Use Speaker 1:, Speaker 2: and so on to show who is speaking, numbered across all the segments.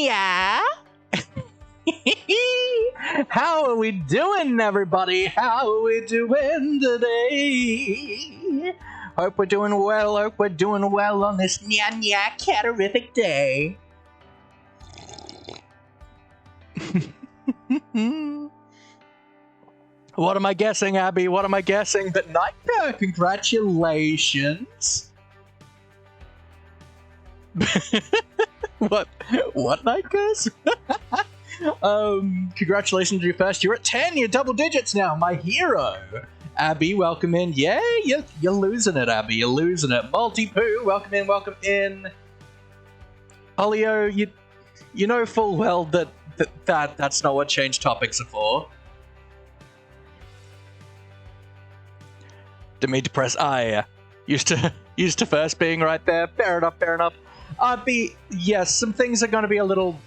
Speaker 1: Yeah. How are we doing, everybody? How are we doing today? Hope we're doing well. Hope we're doing well on this catarific day. What am I guessing, Abby? What am I guessing? But Nightmare, congratulations. What night curse? Congratulations on your first. You're at 10. You're double digits now. My hero. Abby, welcome in. Yeah, you're losing it, Abby. You're losing it. Multi-poo, welcome in, welcome in. Olio, you know full well that's not what change topics are for. Didn't mean to press I. Used to first being right there. Fair enough, fair enough. Yes, some things are going to be a little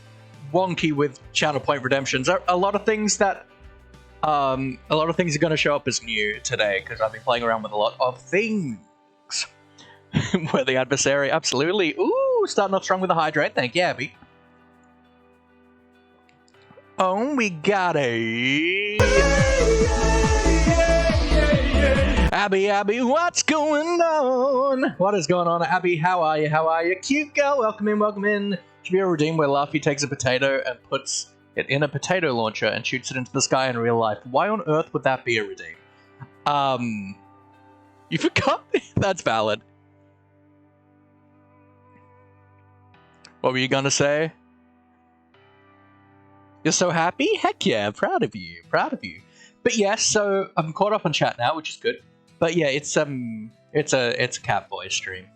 Speaker 1: wonky with channel point redemptions. A lot of things are going to show up as new today because I've been playing around with a lot of things. Where the adversary, absolutely. Ooh, starting off strong with a hydrate. Thank you, Abby. Oh, we got a Abby, what's going on? What is going on, Abby? How are you? How are you? Cute girl, welcome in, welcome in. Should be a redeem where Luffy takes a potato and puts it in a potato launcher and shoots it into the sky in real life. Why on earth would that be a redeem? You forgot? That's valid. What were you gonna say? You're so happy? Heck yeah, proud of you, proud of you. But yes, so I'm caught up on chat now, which is good. But yeah, it's a catboy stream.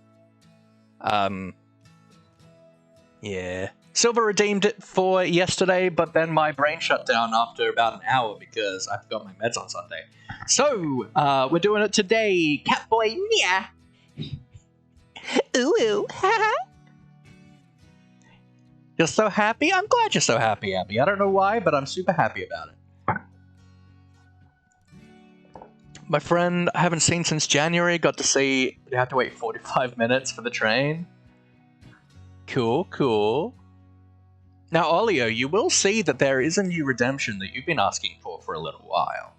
Speaker 1: Yeah. Silver redeemed it for yesterday, but then my brain shut down after about an hour because I forgot my meds on Sunday. So, we're doing it today. Catboy, yeah. Ooh, ooh, haha. You're so happy? I'm glad you're so happy, Abby. I don't know why, but I'm super happy about it. My friend I haven't seen since January, got to see, you have to wait 45 minutes for the train. Cool, cool. Now, Olio, you will see that there is a new redemption that you've been asking for a little while.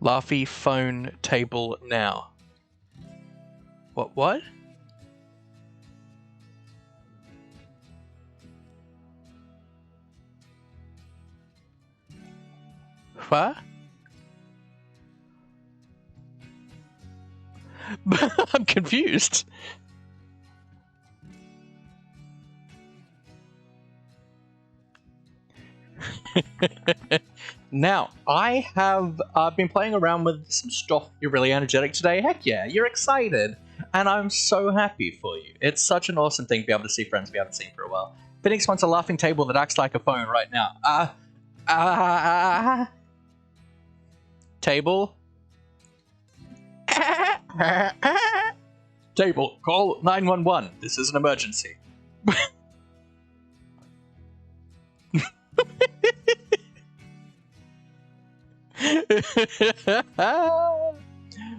Speaker 1: Laffy phone table now. What? What? I'm confused. Now, I have been playing around with some stuff. You're really energetic today. Heck yeah, you're excited. And I'm so happy for you. It's such an awesome thing to be able to see friends we haven't seen for a while. Phoenix wants a laughing table that acts like a phone right now. Table? Table, call 911. This is an emergency.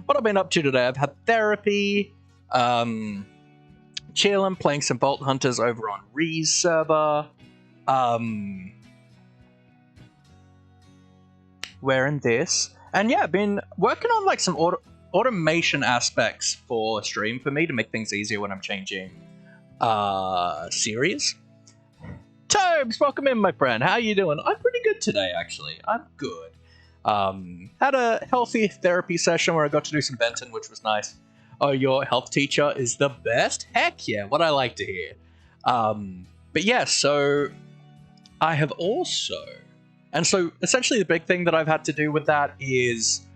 Speaker 1: What I've been up to today, I've had therapy, chilling, playing some Bolt Hunters over on Ree's server, wearing this, and yeah, I've been working on like some automation aspects for stream for me to make things easier when I'm changing series. Tobes, welcome in, my friend. How you doing? I'm pretty good today, actually. I'm good. Had a healthy therapy session where I got to do some Benton, which was nice. Oh, your health teacher is the best? Heck yeah, what I like to hear. But yeah, so I have also... And so essentially the big thing that I've had to do with that is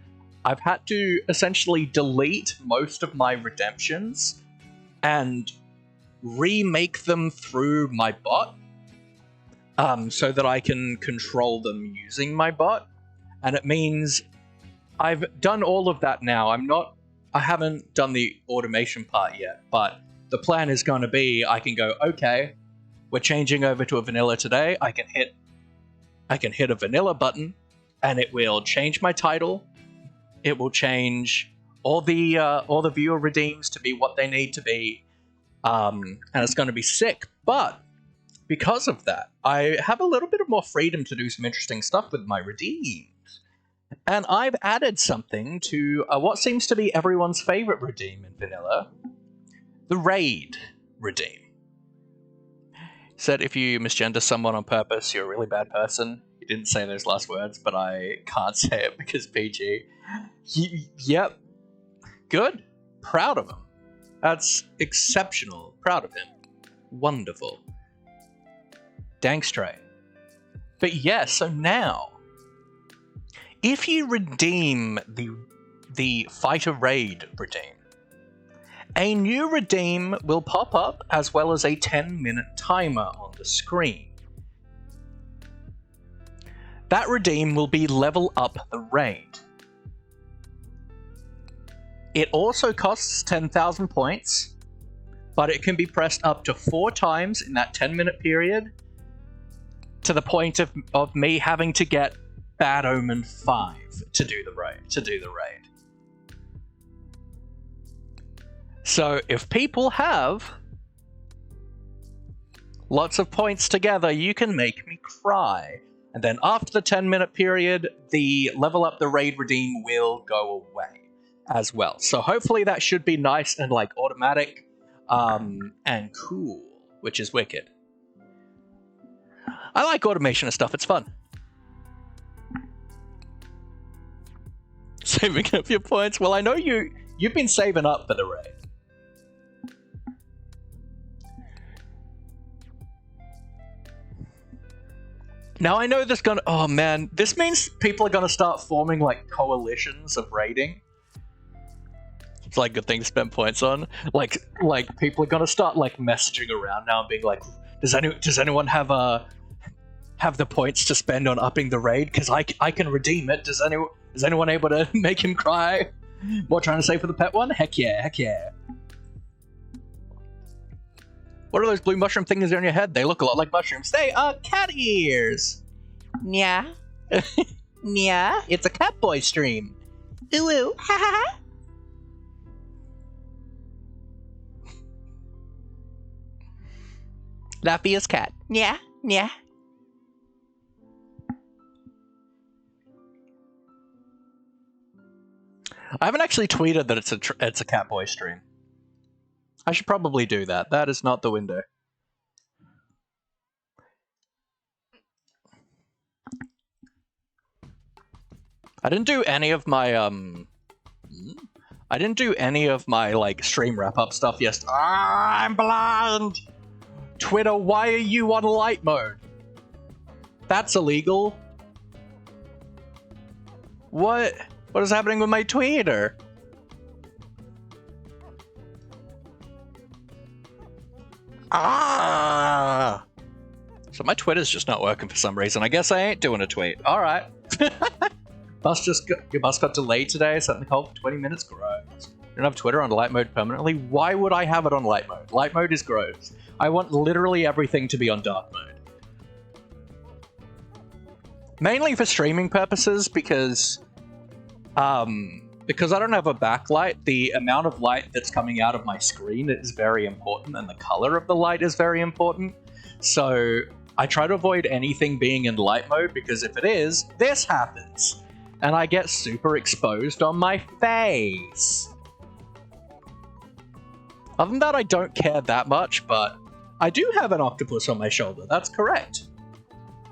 Speaker 1: I've had to essentially delete most of my redemptions and remake them through my bot. So that I can control them using my bot. And it means I've done all of that now. I haven't done the automation part yet, but the plan is going to be I can go, okay, we're changing over to a vanilla today. I can hit a vanilla button and it will change my title. It will change all the viewer redeems to be what they need to be, and it's going to be sick. But because of that, I have a little bit of more freedom to do some interesting stuff with my redeems. And I've added something to what seems to be everyone's favorite redeem in vanilla, the raid redeem. Said if you misgender someone on purpose, you're a really bad person. He didn't say those last words, but I can't say it because PG. Yep. Good. Proud of him. That's exceptional. Proud of him. Wonderful. Dang straight. But yeah, so now, if you redeem the Fighter Raid redeem, a new redeem will pop up as well as a 10-minute timer on the screen. That redeem will be level up the raid. It also costs 10,000 points, but it can be pressed up to 4 times in that 10-minute period, to the point of me having to get Bad Omen 5 to do the raid. So if people have lots of points together, you can make me cry. And then after the 10-minute period, the level up the raid redeem will go away as well. So hopefully that should be nice and like automatic and cool, which is wicked. I like automation and stuff, it's fun. Saving up your points. Well, I know you've been saving up for the raid. Now I know this gonna... Oh man, this means people are gonna start forming like coalitions of raiding. It's like a good thing to spend points on. Like people are gonna start like messaging around now and being like, does anyone have the points to spend on upping the raid? Because I can redeem it. Is anyone able to make him cry? What, trying to say for the pet one? Heck yeah, heck yeah. What are those blue mushroom things on your head? They look a lot like mushrooms. They are cat ears! Yeah. Yeah, it's a catboy stream. Ooh ooh, ha ha ha. Laffy's cat. Yeah, yeah. I haven't actually tweeted that it's a catboy stream. I should probably do that. That is not the window. I didn't do any of my like stream wrap up stuff yesterday. I'm blind. Twitter, why are you on light mode? That's illegal. What is happening with my Twitter? Ah! So my Twitter's just not working for some reason. I guess I ain't doing a tweet. Alright. Your bus got delayed today, sat in the cold for 20 minutes? Gross. You don't have Twitter on light mode permanently? Why would I have it on light mode? Light mode is gross. I want literally everything to be on dark mode. Mainly for streaming purposes, because I don't have a backlight, the amount of light that's coming out of my screen is very important, and the color of the light is very important. So I try to avoid anything being in light mode, because if it is, this happens. And I get super exposed on my face. Other than that, I don't care that much, but I do have an octopus on my shoulder, that's correct.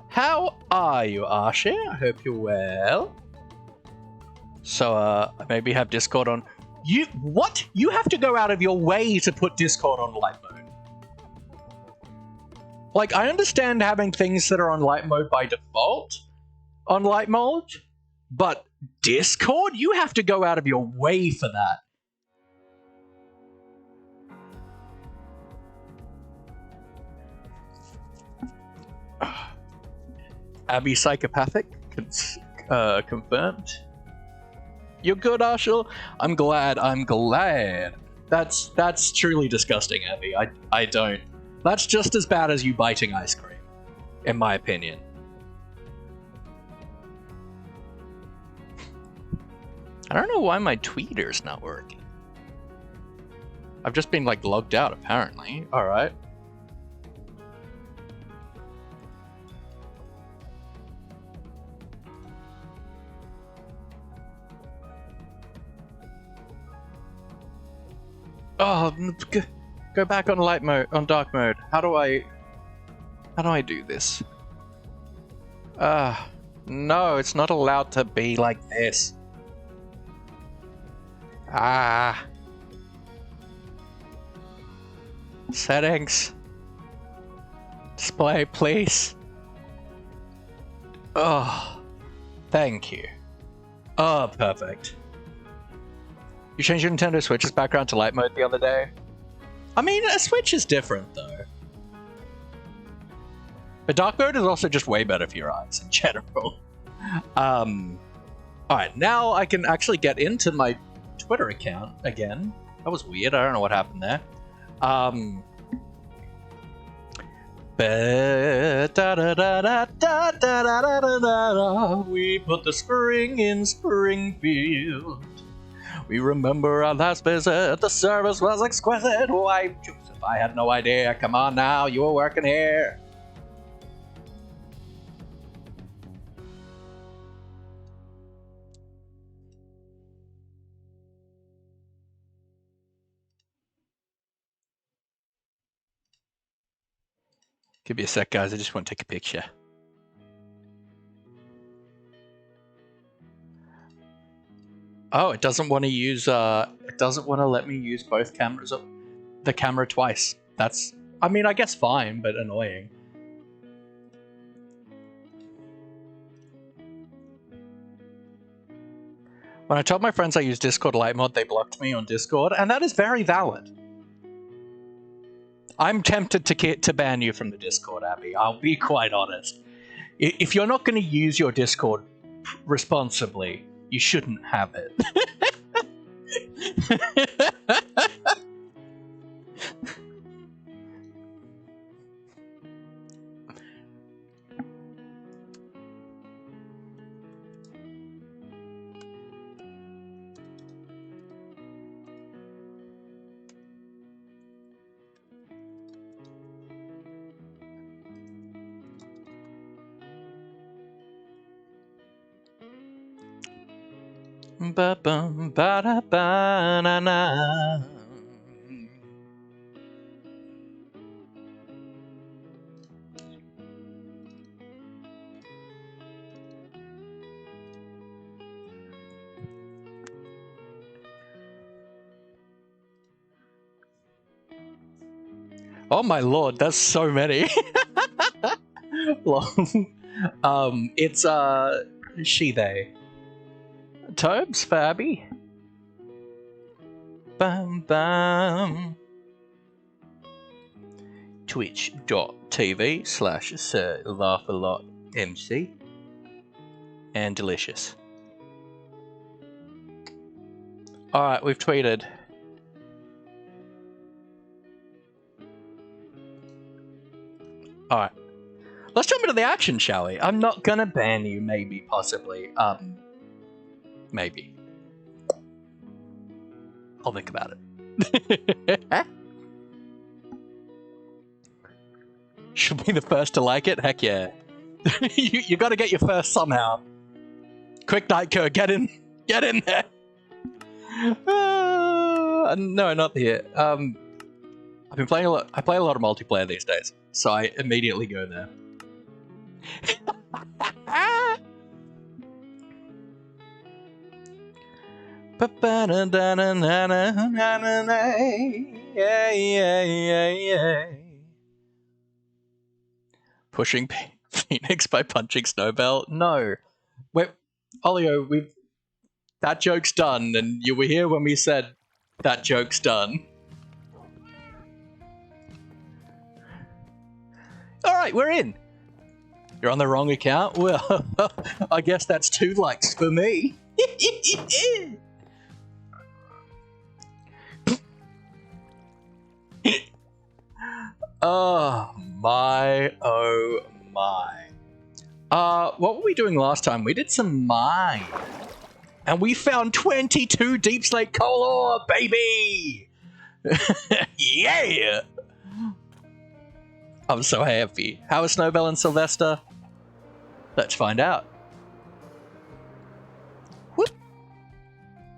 Speaker 1: How are you, Archie? I hope you're well. So, maybe have Discord on... What? You have to go out of your way to put Discord on light mode. Like, I understand having things that are on light mode by default on light mode, but Discord? You have to go out of your way for that. Abby psychopathic? Confirmed. You're good, Arshel? I'm glad. That's truly disgusting, Abby. I don't. That's just as bad as you biting ice cream, in my opinion. I don't know why my tweeter's not working. I've just been like logged out apparently. Alright. Oh, go back on light mode, on dark mode. How do I do this? No, it's not allowed to be like this. Settings. Display, please. Oh, thank you. Oh, perfect. You changed your Nintendo Switch's background to light mode the other day? I mean, a Switch is different, though. But dark mode is also just way better for your eyes in general. Alright, now I can actually get into my Twitter account again. That was weird, I don't know what happened there. We put the spring in Springfield. We remember our last visit, the service was exquisite. Why, Joseph, I had no idea. Come on now, you were working here. Give me a sec, guys, I just want to take a picture. Oh, it doesn't want to use, it doesn't want to let me use both cameras, the camera twice. That's, I mean, I guess fine, but annoying. When I told my friends I use Discord Light Mod, they blocked me on Discord, and that is very valid. I'm tempted to ban you from the Discord, Abby. I'll be quite honest. If you're not going to use your Discord responsibly, you shouldn't have it. Ba-bum, ba-da-ba-na-na. Oh my lord, that's so many. It's she, they. Tobes for Abby. Bam bam. Twitch.tv/SirLaughALotMC and delicious. Alright, we've tweeted. Alright. Let's jump into the action, shall we? I'm not gonna ban you, maybe, possibly. Maybe. I'll think about it. Should be the first to like it? Heck yeah. you gotta get your first somehow. Quick, Night Code, get in there. No, not here. I've been playing a lot. I play a lot of multiplayer these days, so I immediately go there. Pushing Phoenix by punching Snowbell? No. Olio, that joke's done, and you were here when we said that joke's done. Alright, we're in. You're on the wrong account? Well, I guess that's 2 likes for me. Oh my, oh my. What were we doing last time? We did some mine. And we found 22 deep slate coal ore, baby! Yeah! I'm so happy. How are Snowbell and Sylvester? Let's find out. Whoop.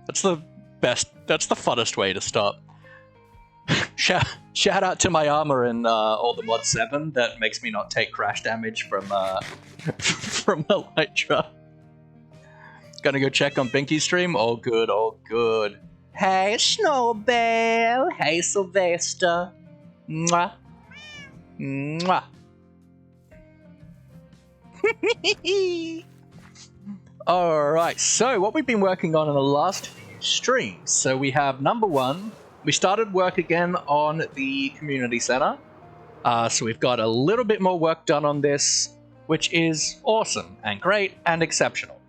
Speaker 1: That's the best, that's the funnest way to stop. Shout out to my armor in all the mod 7 that makes me not take crash damage from from Elytra. Gonna go check on Binky's stream. All good, all good. Hey Snowbell, hey Sylvester. Mwah. Mwah. Alright, so what we've been working on in the last few streams. So we have number 1. We started work again on the community center. So we've got a little bit more work done on this, which is awesome and great and exceptional,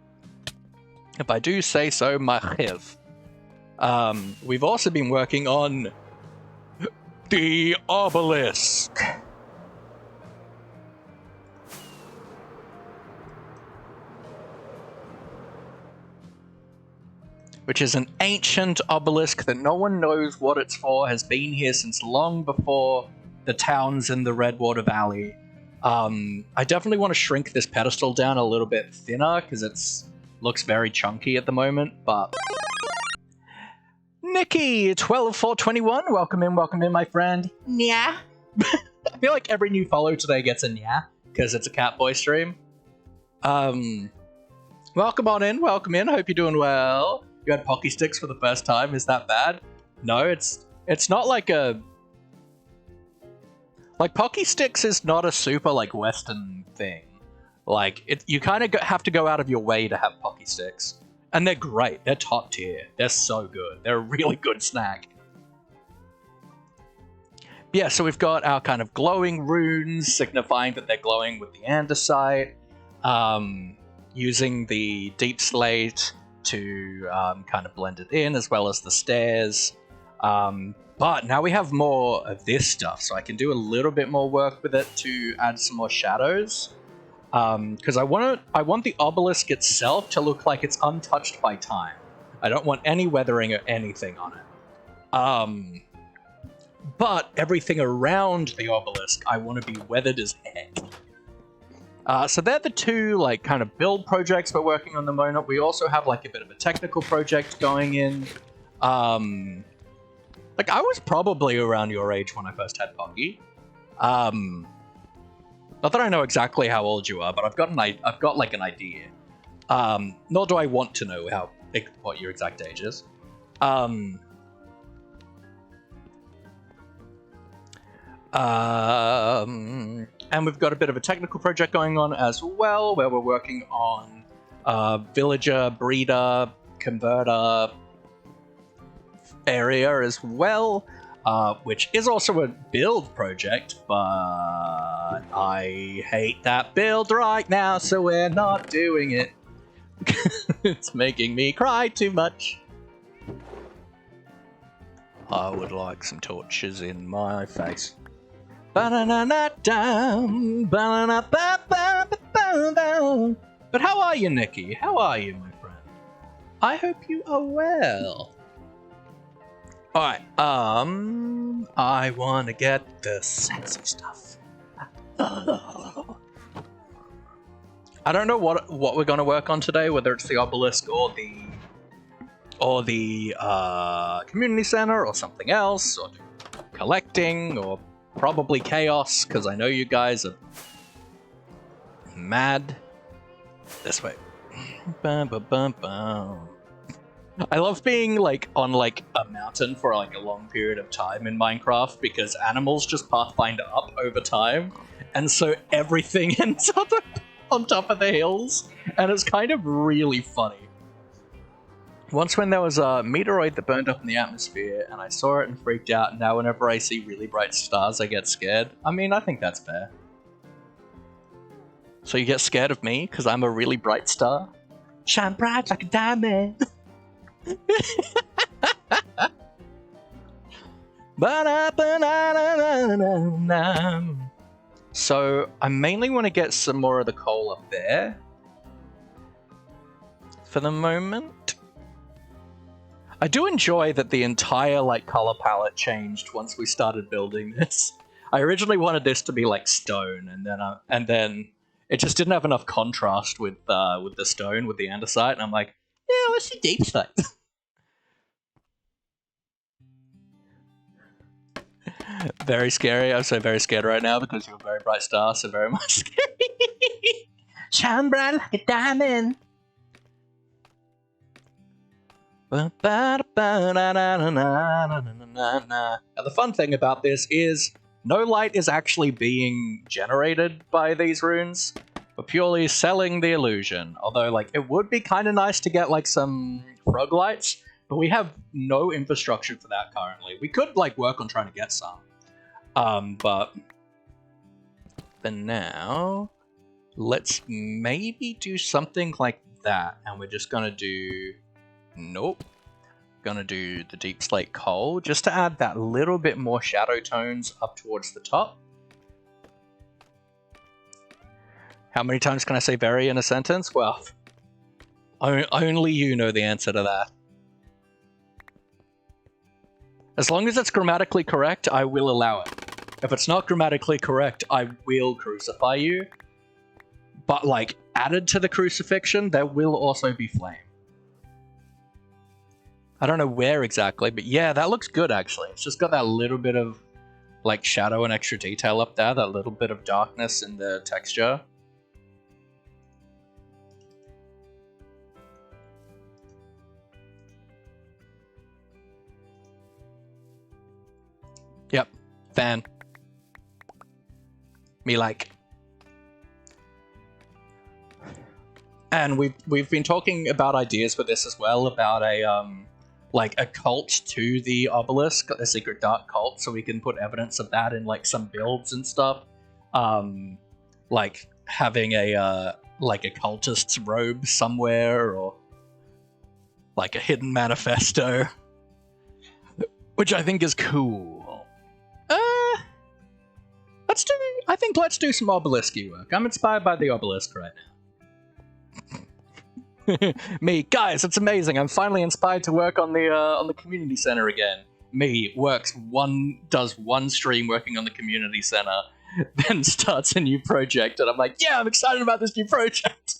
Speaker 1: if I do say so myself. We've also been working on the obelisk. Which is an ancient obelisk that no one knows what it's for, has been here since long before the towns in the Redwater Valley. I definitely want to shrink this pedestal down a little bit thinner, because it looks very chunky at the moment, but... Nikki, 12421, welcome in, my friend. Nya. I feel like every new follow today gets a nya, because it's a Catboy stream. Welcome in, hope you're doing well. You had Pocky Sticks for the first time, is that bad? No, it's not like a... Like, Pocky Sticks is not a super, like, Western thing. Like, you kind of have to go out of your way to have Pocky Sticks. And they're great, they're top tier, they're so good, they're a really good snack. Yeah, so we've got our kind of glowing runes, signifying that they're glowing with the andesite. Using the deep slate to kind of blend it in, as well as the stairs. But now we have more of this stuff, so I can do a little bit more work with it to add some more shadows. Because I want the obelisk itself to look like it's untouched by time. I don't want any weathering or anything on it. But everything around the obelisk, I want to be weathered as heck. So they're the two, like, kind of build projects we're working on the moment. We also have, like, a bit of a technical project going in. Like, I was probably around your age when I first had Pocky. Not that I know exactly how old you are, but I've got like an idea. Nor do I want to know what your exact age is. And we've got a bit of a technical project going on as well, where we're working on villager, breeder, converter area as well, which is also a build project, but I hate that build right now, so we're not doing it. It's making me cry too much. I would like some torches in my face. But how are you, Nikki? How are you, my friend? I hope you are well. Alright, I want to get the sexy stuff. I don't know what we're going to work on today, whether it's the obelisk or the community center or something else, or collecting, or probably chaos, because I know you guys are mad. This way. Bum, bum, bum, bum. I love being like on like a mountain for like a long period of time in Minecraft, because animals just pathfind up over time, and so everything ends up on top of the hills, and it's kind of really funny. Once when there was a meteoroid that burned up in the atmosphere, and I saw it and freaked out, and now whenever I see really bright stars, I get scared. I mean, I think that's fair. So you get scared of me, because I'm a really bright star? Shine bright like a diamond! So, I mainly want to get some more of the coal up there for the moment. I do enjoy that the entire like color palette changed once we started building this. I originally wanted this to be like stone, and then it just didn't have enough contrast with the stone, with the andesite, and I'm like, yeah, let's do deep slate. Very scary. I'm so very scared right now because you're a very bright star, so very much scary. Shine bright like a diamond. Now the fun thing about this is no light is actually being generated by these runes. We're purely selling the illusion. Although, like, it would be kind of nice to get, like, some frog lights, but we have no infrastructure for that currently. We could, like, work on trying to get some. But for now, let's maybe do something like that. And we're just gonna do... Nope. Gonna do the deep slate coal, just to add that little bit more shadow tones up towards the top. How many times can I say very in a sentence? Well, only you know the answer to that. As long as it's grammatically correct, I will allow it. If it's not grammatically correct, I will crucify you. But, like, added to the crucifixion, there will also be flame. I don't know where exactly, but yeah, that looks good, actually. It's just got that little bit of, like, shadow and extra detail up there, that little bit of darkness in the texture. Yep, fan. Me like. And we've been talking about ideas for this as well, about a like a cult to the obelisk, a secret dark cult, so we can put evidence of that in like some builds and stuff. Like having a like a cultist's robe somewhere, or like a hidden manifesto, which I think is cool. Let's do some obelisky work. I'm inspired by the obelisk right now. Me, guys, it's amazing. I'm finally inspired to work on the community center again. Me does one stream working on the community center, then starts a new project, and I'm like, yeah, I'm excited about this new project.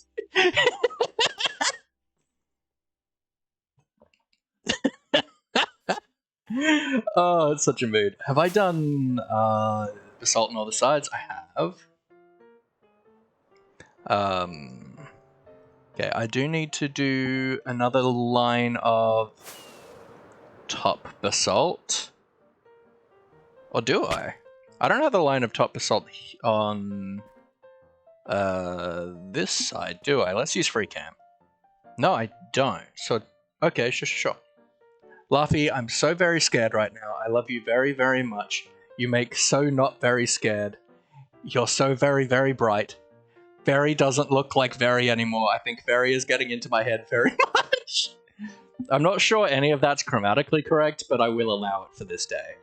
Speaker 1: Oh, it's such a mood. Have I done basalt on all the sides? I have. Okay, I do need to do another line of top basalt. Or do I? I don't have the line of top basalt on this side, do I? Let's use free cam. No, I don't. So, okay, sure. Laffy, I'm so very scared right now. I love you very, very much. You make so not very scared. You're so very, very bright. Very doesn't look like Very anymore. I think Very is getting into my head very much. I'm not sure any of that's grammatically correct, but I will allow it for this day.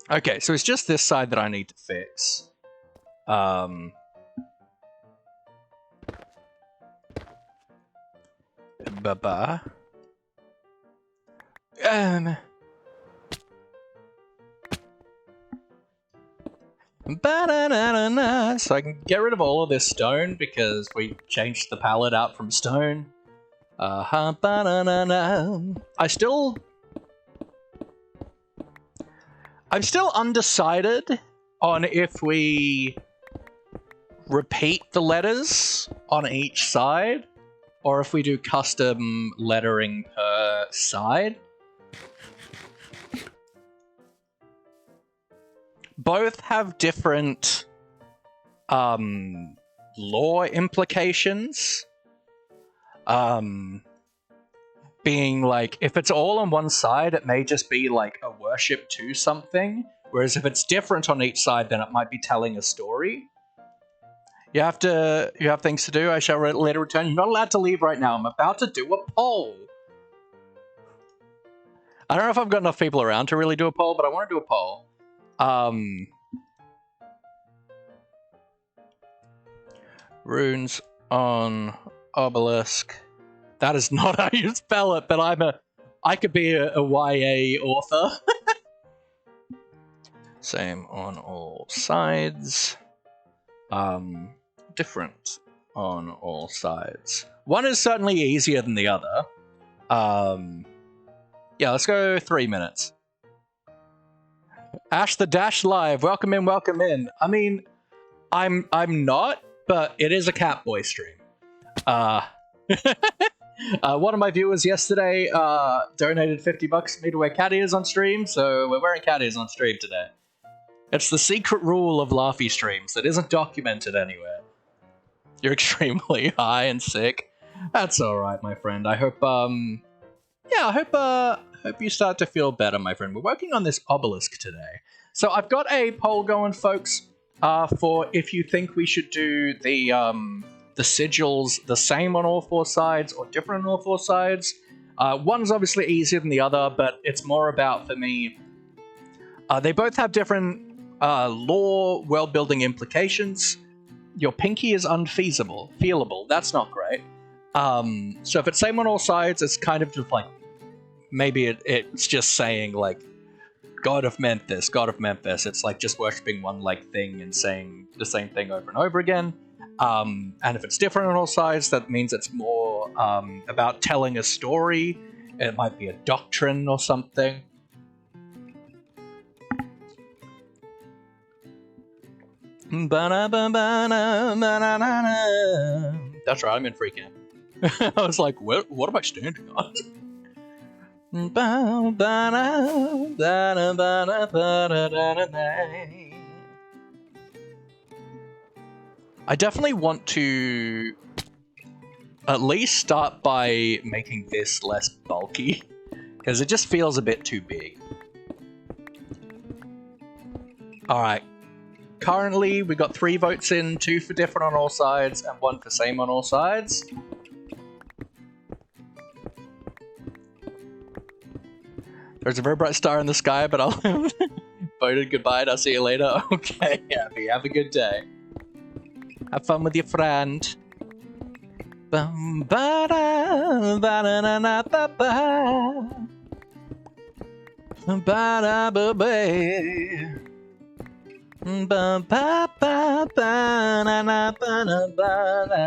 Speaker 1: Okay, so it's just this side that I need to fix. Ba-ba. Ba-da-da-da-da. So I can get rid of all of this stone because we changed the palette out from stone. Ba-da-da-da. I'm still undecided on if we repeat the letters on each side or if we do custom lettering per side. Both have different lore implications. Being like, if it's all on one side, it may just be like a worship to something. Whereas if it's different on each side, then it might be telling a story. You have things to do. I shall later return. You're not allowed to leave right now. I'm about to do a poll. I don't know if I've got enough people around to really do a poll, but I want to do a poll. Runes on obelisk. That is not how you spell it, but I'm a I could be a YA author. Same on all sides. Different on all sides. One is certainly easier than the other. Yeah, let's go 3 minutes. Ash the Dash Live, welcome in, welcome in. I mean, I'm not, but it is a Catboy stream. One of my viewers yesterday donated $50 for me to wear cat ears on stream, so we're wearing cat ears on stream today. It's the secret rule of Laughy streams that isn't documented anywhere. You're extremely high and sick. That's alright, my friend. I hope, yeah, I hope you start to feel better, my friend. We're working on this obelisk today. So I've got a poll going, folks, for if you think we should do the sigils the same on all 4 sides or different on all 4 sides. One's obviously easier than the other, but it's more about, for me, they both have different lore, world-building implications. Your pinky is unfeasible. Feelable. That's not great. So if it's same on all sides, it's kind of just like, maybe it's just saying, like, God of Memphis, God of Memphis. It's like just worshipping one, like, thing and saying the same thing over and over again. And if it's different on all sides, that means it's more about telling a story. It might be a doctrine or something. That's right, I'm in free camp. I was like, what am I standing on? I definitely want to at least start by making this less bulky, because it just feels a bit too big. Alright. Currently, we got 3 votes in, 2 for different on all sides, and 1 for same on all sides. There's a very bright star in the sky, but I'll voted goodbye and I'll see you later. Okay, Abby, have a good day. Have fun with your friend. Bum ba da ba da na na ba ba. Ba da ba ba. Ba ba ba ba na na ba na ba da.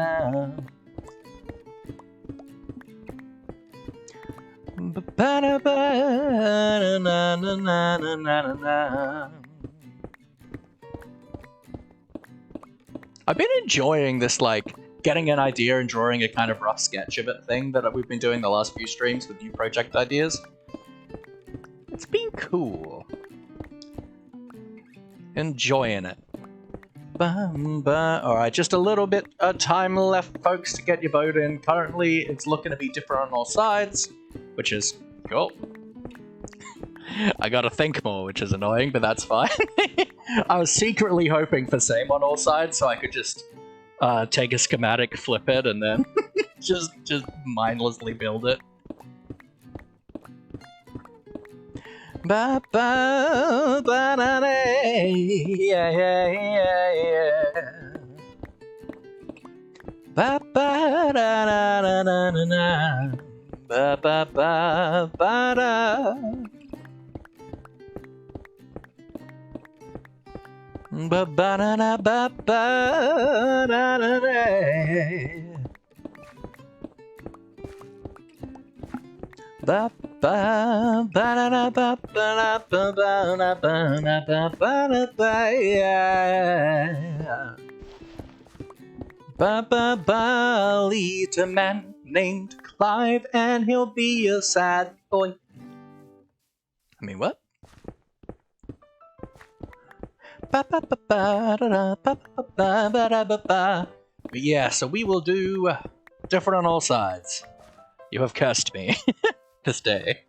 Speaker 1: Ba da ba na na na na na na na. I've been enjoying this, like, getting an idea and drawing a kind of rough sketch of it thing that we've been doing the last few streams with new project ideas. It's been cool. Enjoying it. Alright, just a little bit of time left, folks, to get your vote in. Currently, it's looking to be different on all sides, which is cool. I gotta think more, which is annoying, but that's fine. I was secretly hoping for same on all sides, so I could just take a schematic, flip it, and then just mindlessly build it. Ba ba ba da da, yeah yeah yeah yeah. Ba ba da da da da da da. Ba ba ba ba da. Ba ba da da ba ba da da da. Ba ba ba da da ba ba da ba ba da ba da ba ba da ba yeah. Ba ba ba lead a man named Clive and he'll be a sad boy. I mean, what? Ba ba ba ba da da ba ba ba ba da ba ba. But yeah, so we will do different on all sides. You have cursed me this day.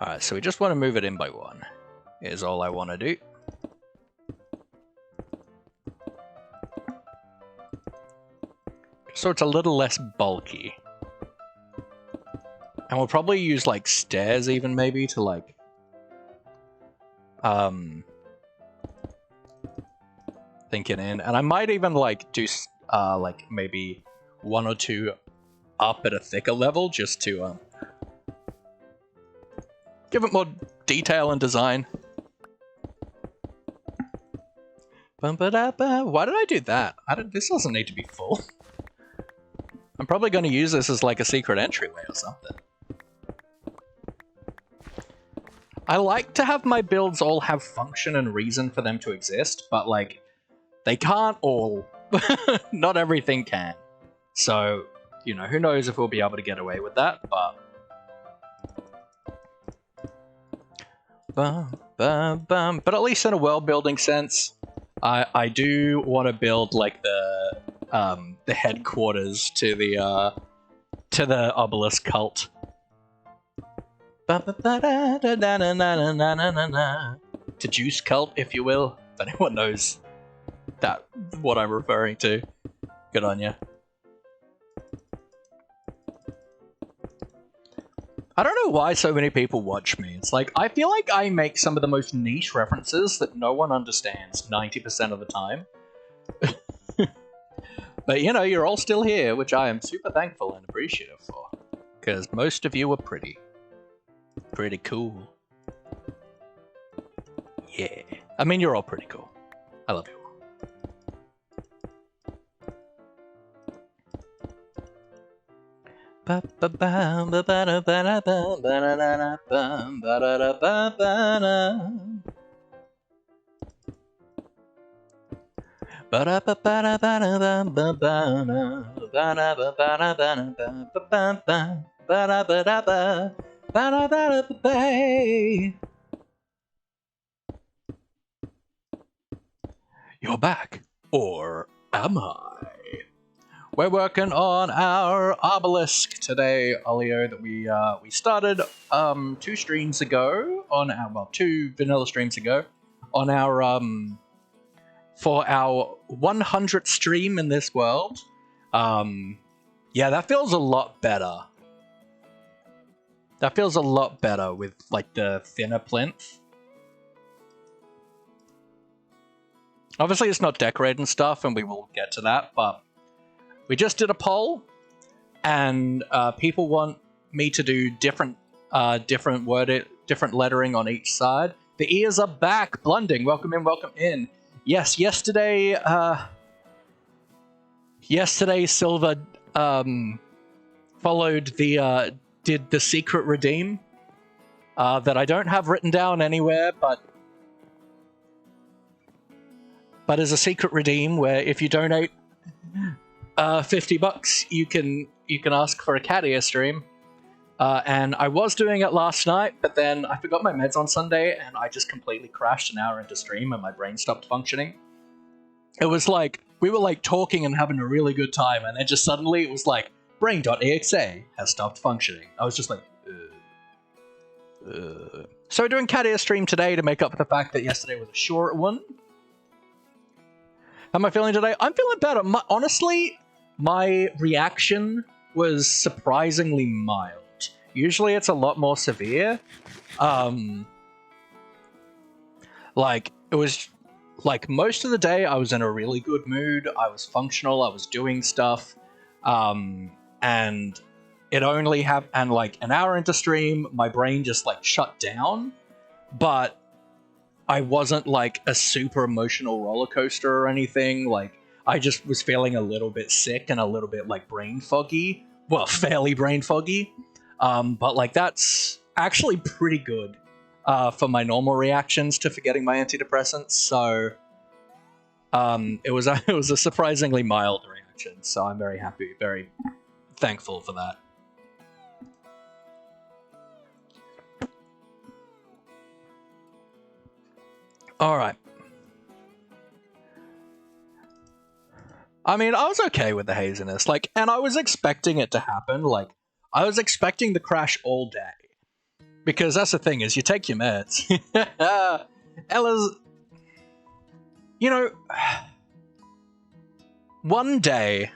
Speaker 1: Alright, so we just want to move it in by 1. Is all I want to do. So it's a little less bulky. And we'll probably use, like, stairs even, maybe, to, like... think it in. And I might even, like, do, like, maybe 1 or 2 up at a thicker level just to give it more detail and design. Why did I do that? This doesn't need to be full. I'm probably going to use this as like a secret entryway or something. I like to have my builds all have function and reason for them to exist, but like, they can't all. Not everything can. So, you know, who knows if we'll be able to get away with that, but... But at least in a world-building sense, I do want to build like the headquarters to the obelisk cult. To juice cult, if you will. If anyone knows what I'm referring to, good on ya. I don't know why so many people watch me. It's like, I feel like I make some of the most niche references that no one understands 90% of the time. But, you know, you're all still here, which I am super thankful and appreciative for. Because most of you are pretty. Pretty cool. Yeah. I mean, you're all pretty cool. I love you all. You're back, or am I? We're working on our obelisk today, Olio, that we started 2 streams ago on our, well, 2 vanilla streams ago on our for our 100th stream in this world. Yeah, that feels a lot better. That feels a lot better with like the thinner plinth. Obviously, it's not decorated and stuff, and we will get to that, but we just did a poll, and people want me to do different lettering on each side. The ears are back. Blunding, welcome in, welcome in. Yes, yesterday Silver followed the did the secret redeem that I don't have written down anywhere, but is a secret redeem where if you donate $50, you can ask for a cat ear stream. And I was doing it last night, but then I forgot my meds on Sunday, and I just completely crashed an hour into stream, and my brain stopped functioning. It was like, we were like talking and having a really good time, and then just suddenly it was like, brain.exe has stopped functioning. I was just like, So we're doing cat ear stream today to make up for the fact that yesterday was a short one. How am I feeling today? I'm feeling better. Honestly, my reaction was surprisingly mild. Usually it's a lot more severe. Like, it was like most of the day I was in a really good mood. I was functional. I was doing stuff. And it only and like an hour into stream, my brain just like shut down. But I wasn't like a super emotional roller coaster or anything. Like, I just was feeling a little bit sick and a little bit like brain foggy. Well, fairly brain foggy. But like that's actually pretty good for my normal reactions to forgetting my antidepressants. So it was a surprisingly mild reaction. So I'm very happy, very thankful for that. All right. I mean, I was okay with the haziness, like, and I was expecting it to happen. Like, I was expecting the crash all day, because that's the thing is, you take your meds. Ella's, you know, one day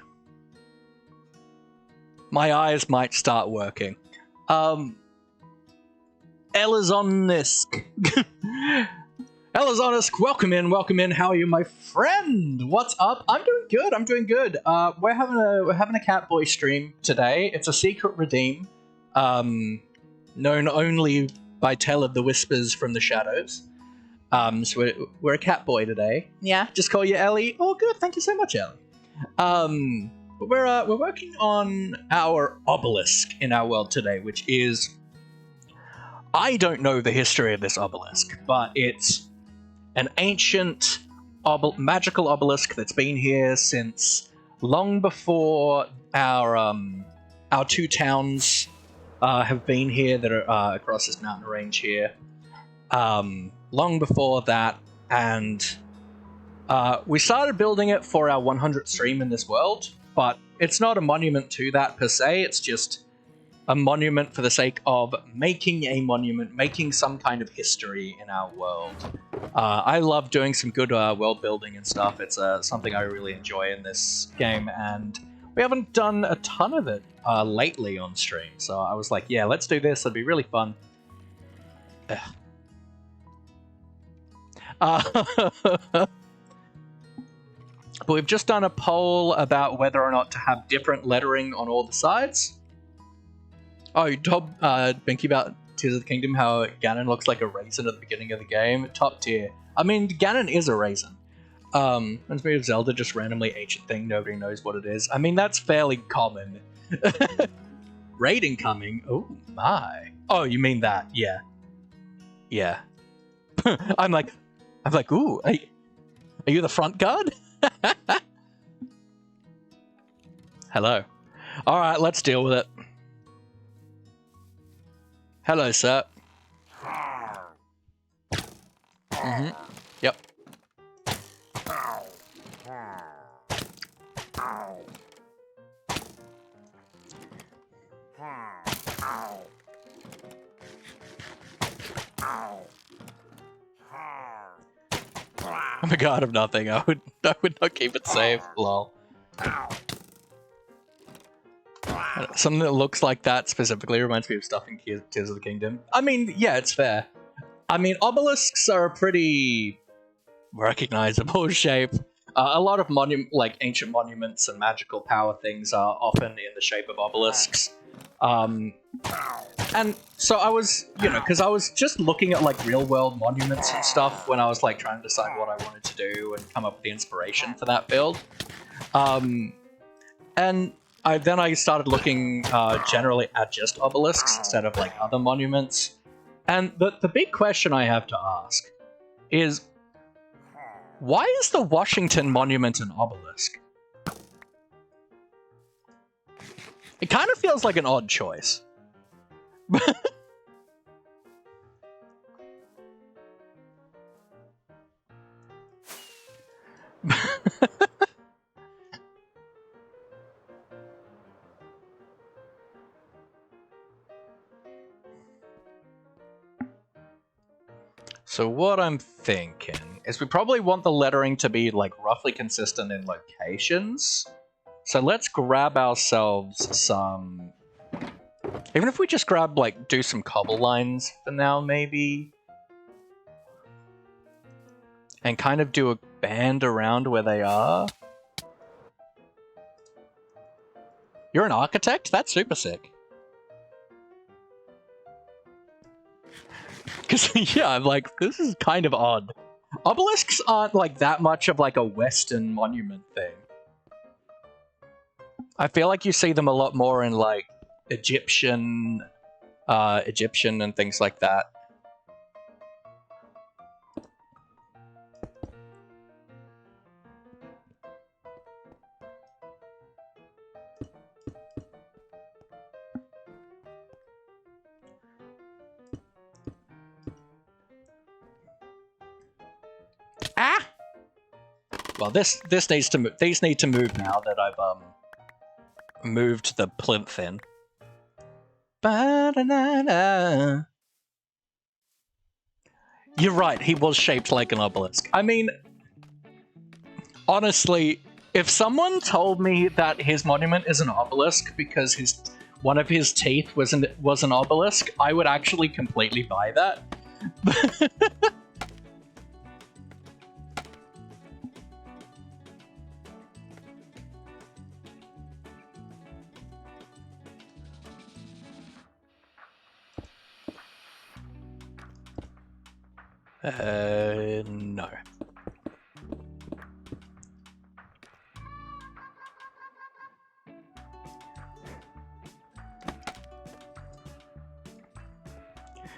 Speaker 1: my eyes might start working. Ella's on this. Elazonis, welcome in. How are you, my friend? What's up? I'm doing good. We're having a Catboy stream today. It's a secret redeem, known only by tell of the whispers from the shadows. So we're a Catboy today. Yeah, just call you Ellie. Oh, good. Thank you so much, Ellie. But we're working on our obelisk in our world today, which is, I don't know the history of this obelisk, but it's an ancient magical obelisk that's been here since long before our two towns have been here that are across this mountain range here. Long before that, and we started building it for our 100th stream in this world, but it's not a monument to that per se. It's just a monument for the sake of making a monument, making some kind of history in our world. I love doing some good world building and stuff. It's something I really enjoy in this game, and we haven't done a ton of it lately on stream. So I was like, yeah, let's do this. It'd be really fun. But we've just done a poll about whether or not to have different lettering on all the sides. Oh, you told Binky about Tears of the Kingdom, how Ganon looks like a raisin at the beginning of the game. Top tier. I mean, Ganon is a raisin. Reminds me of Zelda, just randomly ancient thing, nobody knows what it is. I mean, that's fairly common. Raid coming. Oh my. Oh, you mean that? Yeah. Yeah. I'm like, ooh, are you the front guard? Hello. All right, let's deal with it. Hello, sir. Mm-hmm. Yep. I'm a god of nothing. I would not keep it safe. Lol. Something that looks like that specifically reminds me of stuff in Tears of the Kingdom. I mean, yeah, it's fair. I mean, obelisks are a pretty recognizable shape. A lot of ancient monuments and magical power things are often in the shape of obelisks. And so I was, because I was just looking at real world monuments and stuff when I was trying to decide what I wanted to do and come up with the inspiration for that build. And then I started looking generally at just obelisks instead of other monuments. And the big question I have to ask is, why is the Washington Monument an obelisk? It kind of feels like an odd choice. So what I'm thinking is we probably want the lettering to be roughly consistent in locations. So let's grab ourselves some... Even if we just grab, do some cobble lines for now, maybe? And kind of do a band around where they are? You're an architect? That's super sick. Because, yeah, I'm this is kind of odd. Obelisks aren't, that much of, a Western monument thing. I feel like you see them a lot more in, Egyptian and things like that. Ah! Well, this needs to move. These need to move now that I've moved the plinth in. Ba-da-da-da. You're right, he was shaped like an obelisk. I mean, honestly, if someone told me that his monument is an obelisk because one of his teeth was an obelisk, I would actually completely buy that. No.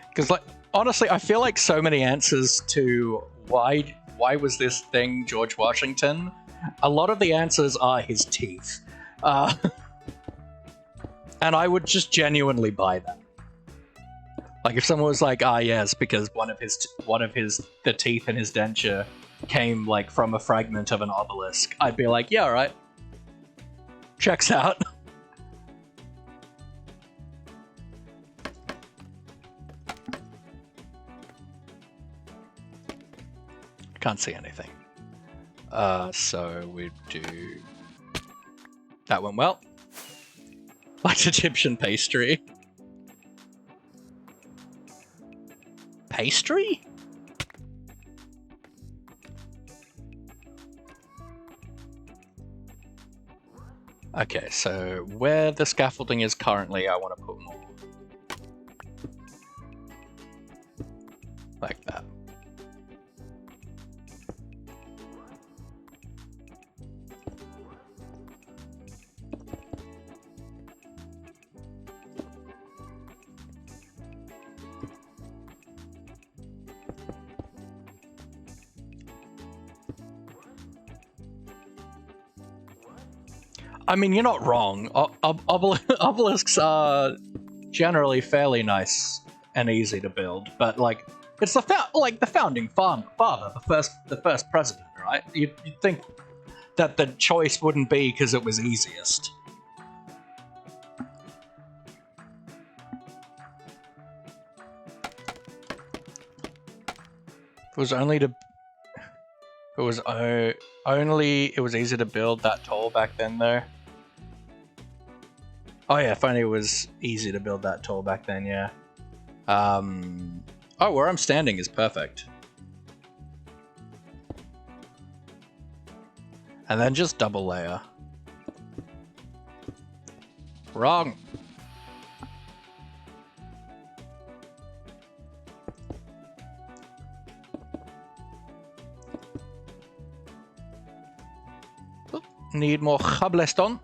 Speaker 1: Because, like, honestly, I feel like so many answers to why was this thing George Washington? A lot of the answers are his teeth. And I would just genuinely buy that. Like, if someone was like, "Ah, yes, because the teeth in his denture came like from a fragment of an obelisk," I'd be like, "Yeah, all right, checks out." Can't see anything. So we do. That went well. Like Egyptian pastry. Pastry? Okay, so where the scaffolding is currently, I want to put more. Like that. I mean, you're not wrong. Obelisks are generally fairly nice and easy to build, but like, it's the founding father, the first president, right? You'd think that the choice wouldn't be because it was easiest. It was only to. It was it was easy to build that tall back then, though. Oh yeah, if only it was easy to build that tall back then, yeah. Oh, where I'm standing is perfect. And then just double layer. Wrong. Need more cobblestone.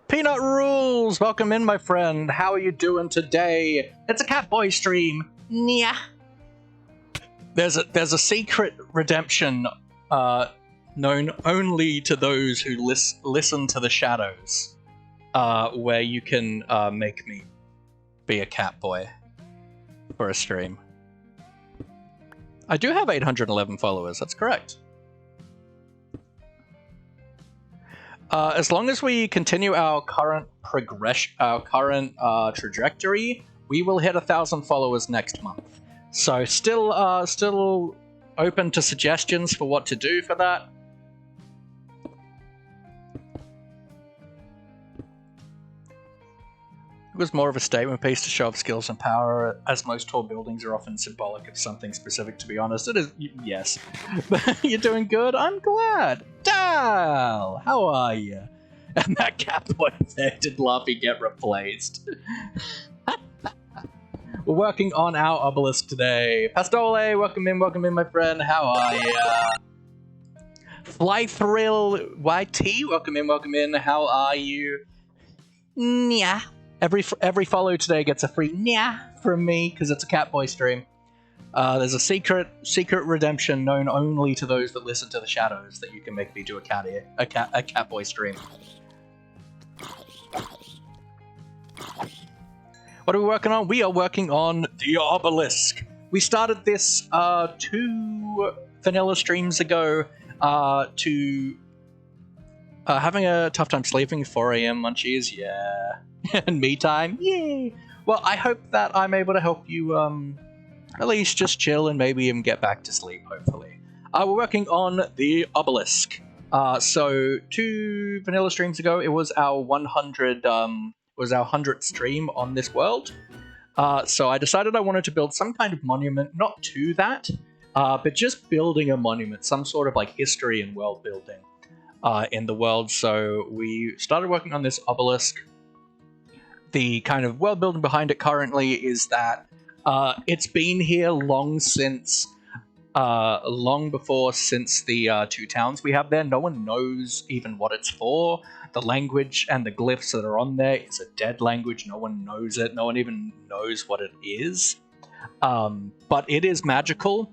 Speaker 1: Peanut Rules! Welcome in, my friend. How are you doing today? It's a Catboy stream. Yeah. There's a secret redemption known only to those who listen to the shadows, where you can make me be a Catboy for a stream. I do have 811 followers, that's correct. As long as we continue our current trajectory, we will hit 1,000 followers next month. So still open to suggestions for what to do for that. It was more of a statement piece to show off skills and power, as most tall buildings are often symbolic of something specific, to be honest. It is, yes. You're doing good? I'm glad. Dal, how are you? And that Catboy there, did Luffy get replaced? We're working on our obelisk today. Pastole, welcome in, my friend. How are ya? Fly Thrill YT, welcome in. How are you? Yeah. Every follow today gets a free nya from me because it's a Catboy stream. There's a secret redemption known only to those that listen to the shadows that you can make me do a Catboy stream. What are we working on? We are working on the obelisk. We started this 2 vanilla streams ago to having a tough time sleeping. 4 a.m. munchies, yeah. And me time, yay! Well, I hope that I'm able to help you at least just chill and maybe even get back to sleep, hopefully. We're working on the obelisk. So 2 vanilla streams ago, it was our 100th stream on this world. So I decided I wanted to build some kind of monument, not to that, but just building a monument, some sort of like history and world building in the world. So we started working on this obelisk. The kind of world building behind it currently is that it's been here long before since the 2 towns we have there. No one knows even what it's for. The language and the glyphs that are on there is a dead language. No one knows it. No one even knows what it is. But it is magical.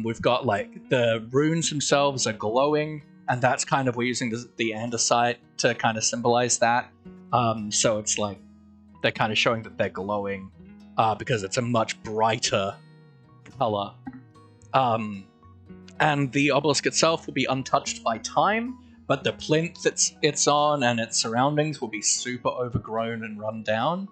Speaker 1: We've got like the runes themselves are glowing, and that's kind of, we're using the andesite to kind of symbolize that. So it's like they're kind of showing that they're glowing because it's a much brighter color. And the obelisk itself will be untouched by time, but the plinth it's on and its surroundings will be super overgrown and run down.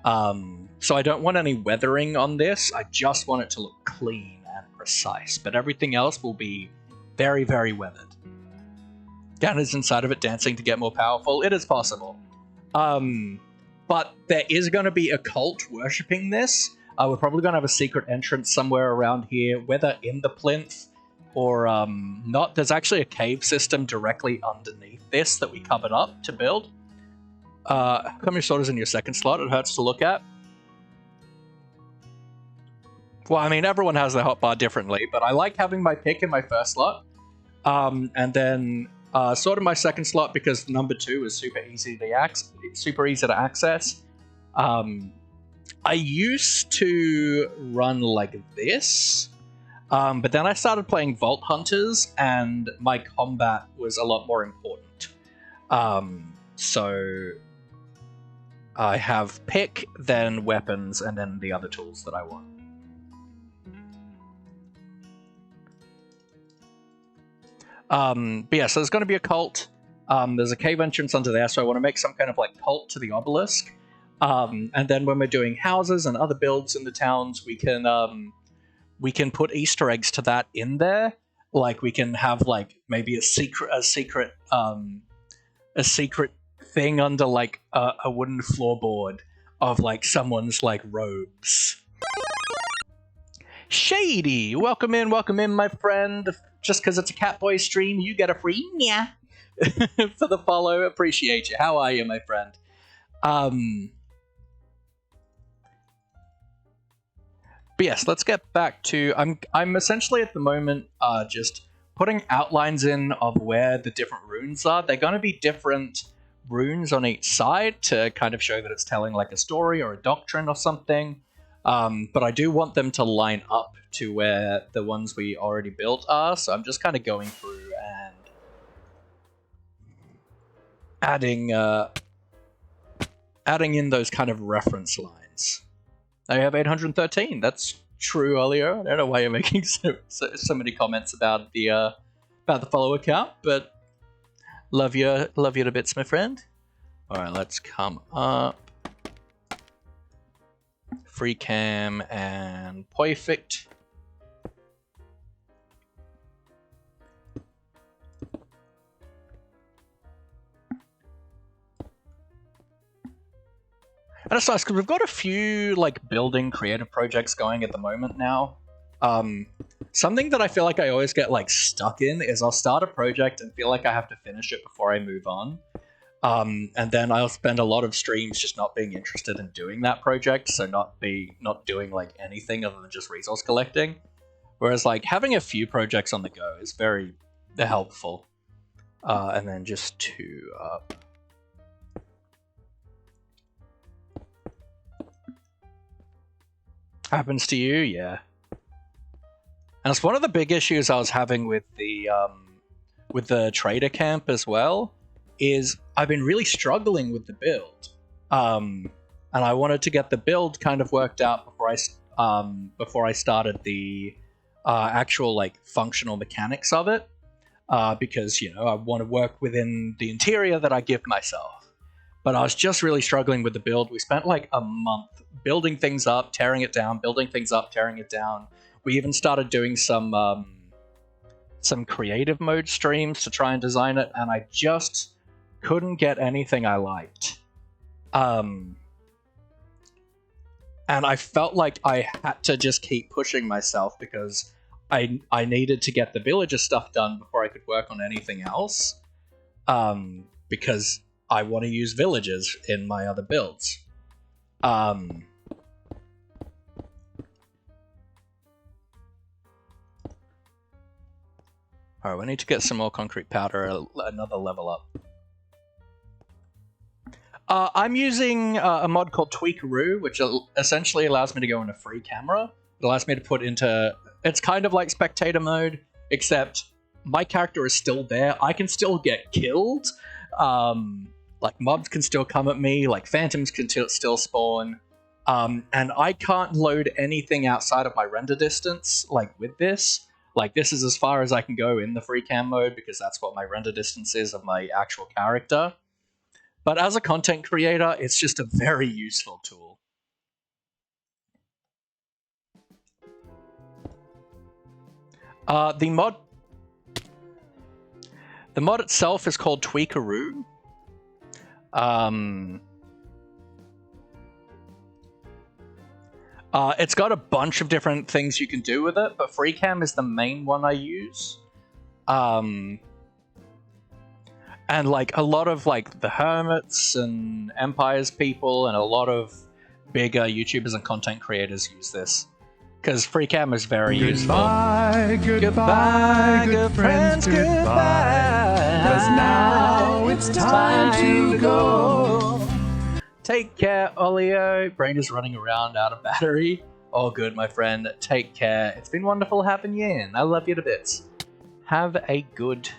Speaker 1: So I don't want any weathering on this. I just want it to look clean and precise, but everything else will be very, very weathered. Dan is inside of it dancing to get more powerful. It is possible. But there is going to be a cult worshipping this. We're probably going to have a secret entrance somewhere around here, whether in the plinth or not. There's actually a cave system directly underneath this that we covered up to build. How come your sword is in your second slot? It hurts to look at. Well, I mean, everyone has their hotbar differently, but I like having my pick in my first slot. And then sword in my second slot because number 2 is super easy to access. I used to run like this, but then I started playing Vault Hunters, and my combat was a lot more important. So I have pick, then weapons, and then the other tools that I want. But yeah, so there's going to be a cult. There's a cave entrance under there, so I want to make some kind of like cult to the obelisk. And then when we're doing houses and other builds in the towns, we can put Easter eggs to that in there. Like we can have like maybe a secret thing under like a wooden floorboard of like someone's like robes. Shady, welcome in, my friend. Just because it's a Catboy stream, you get a free nya for the follow. Appreciate you. How are you, my friend? But yes, let's get back to... I'm essentially at the moment just putting outlines in of where the different runes are. They're going to be different runes on each side to kind of show that it's telling like a story or a doctrine or something. But I do want them to line up to where the ones we already built are, so I'm just kind of going through and adding in those kind of reference lines. I have 813. That's true, Olio. I don't know why you're making so many comments about the follow account, but love you to bits, my friend. All right, let's come up. Free cam and perfect. And it's nice because we've got a few like building creative projects going at the moment now. Something that I feel like I always get like stuck in is I'll start a project and feel like I have to finish it before I move on. And then I'll spend a lot of streams just not being interested in doing that project, so not doing like anything other than just resource collecting. Whereas like having a few projects on the go is very helpful. And then just 2 up. Happens to you, yeah. And it's one of the big issues I was having with the trader camp as well. Is I've been really struggling with the build, and I wanted to get the build kind of worked out before I started the actual like functional mechanics of it, because I want to work within the interior that I give myself. But I was just really struggling with the build. We spent like a month building things up, tearing it down, building things up, tearing it down. We even started doing some creative mode streams to try and design it, and I just couldn't get anything I liked. And I felt like I had to just keep pushing myself because I needed to get the villager stuff done before I could work on anything else, because I want to use villagers in my other builds. Alright, we need to get some more concrete powder, another level up. I'm using a mod called Tweakaroo, which essentially allows me to go into free camera. It allows me to put into... It's kind of like spectator mode, except my character is still there. I can still get killed. Like, mobs can still come at me, like, phantoms can still spawn. And I can't load anything outside of my render distance, like, with this. Like, this is as far as I can go in the free cam mode, because that's what my render distance is of my actual character. But as a content creator, it's just a very useful tool. The mod itself is called Tweakaroo. It's got a bunch of different things you can do with it, but FreeCam is the main one I use. And like a lot of like the hermits and empires people and a lot of bigger YouTubers and content creators use this. Because FreeCam is very useful.
Speaker 2: Goodbye, good friends, goodbye. 'Cause now it's time to go.
Speaker 1: Take care, Olio. Brain is running around out of battery. All good, my friend. Take care. It's been wonderful having you in. I love you to bits. Have a good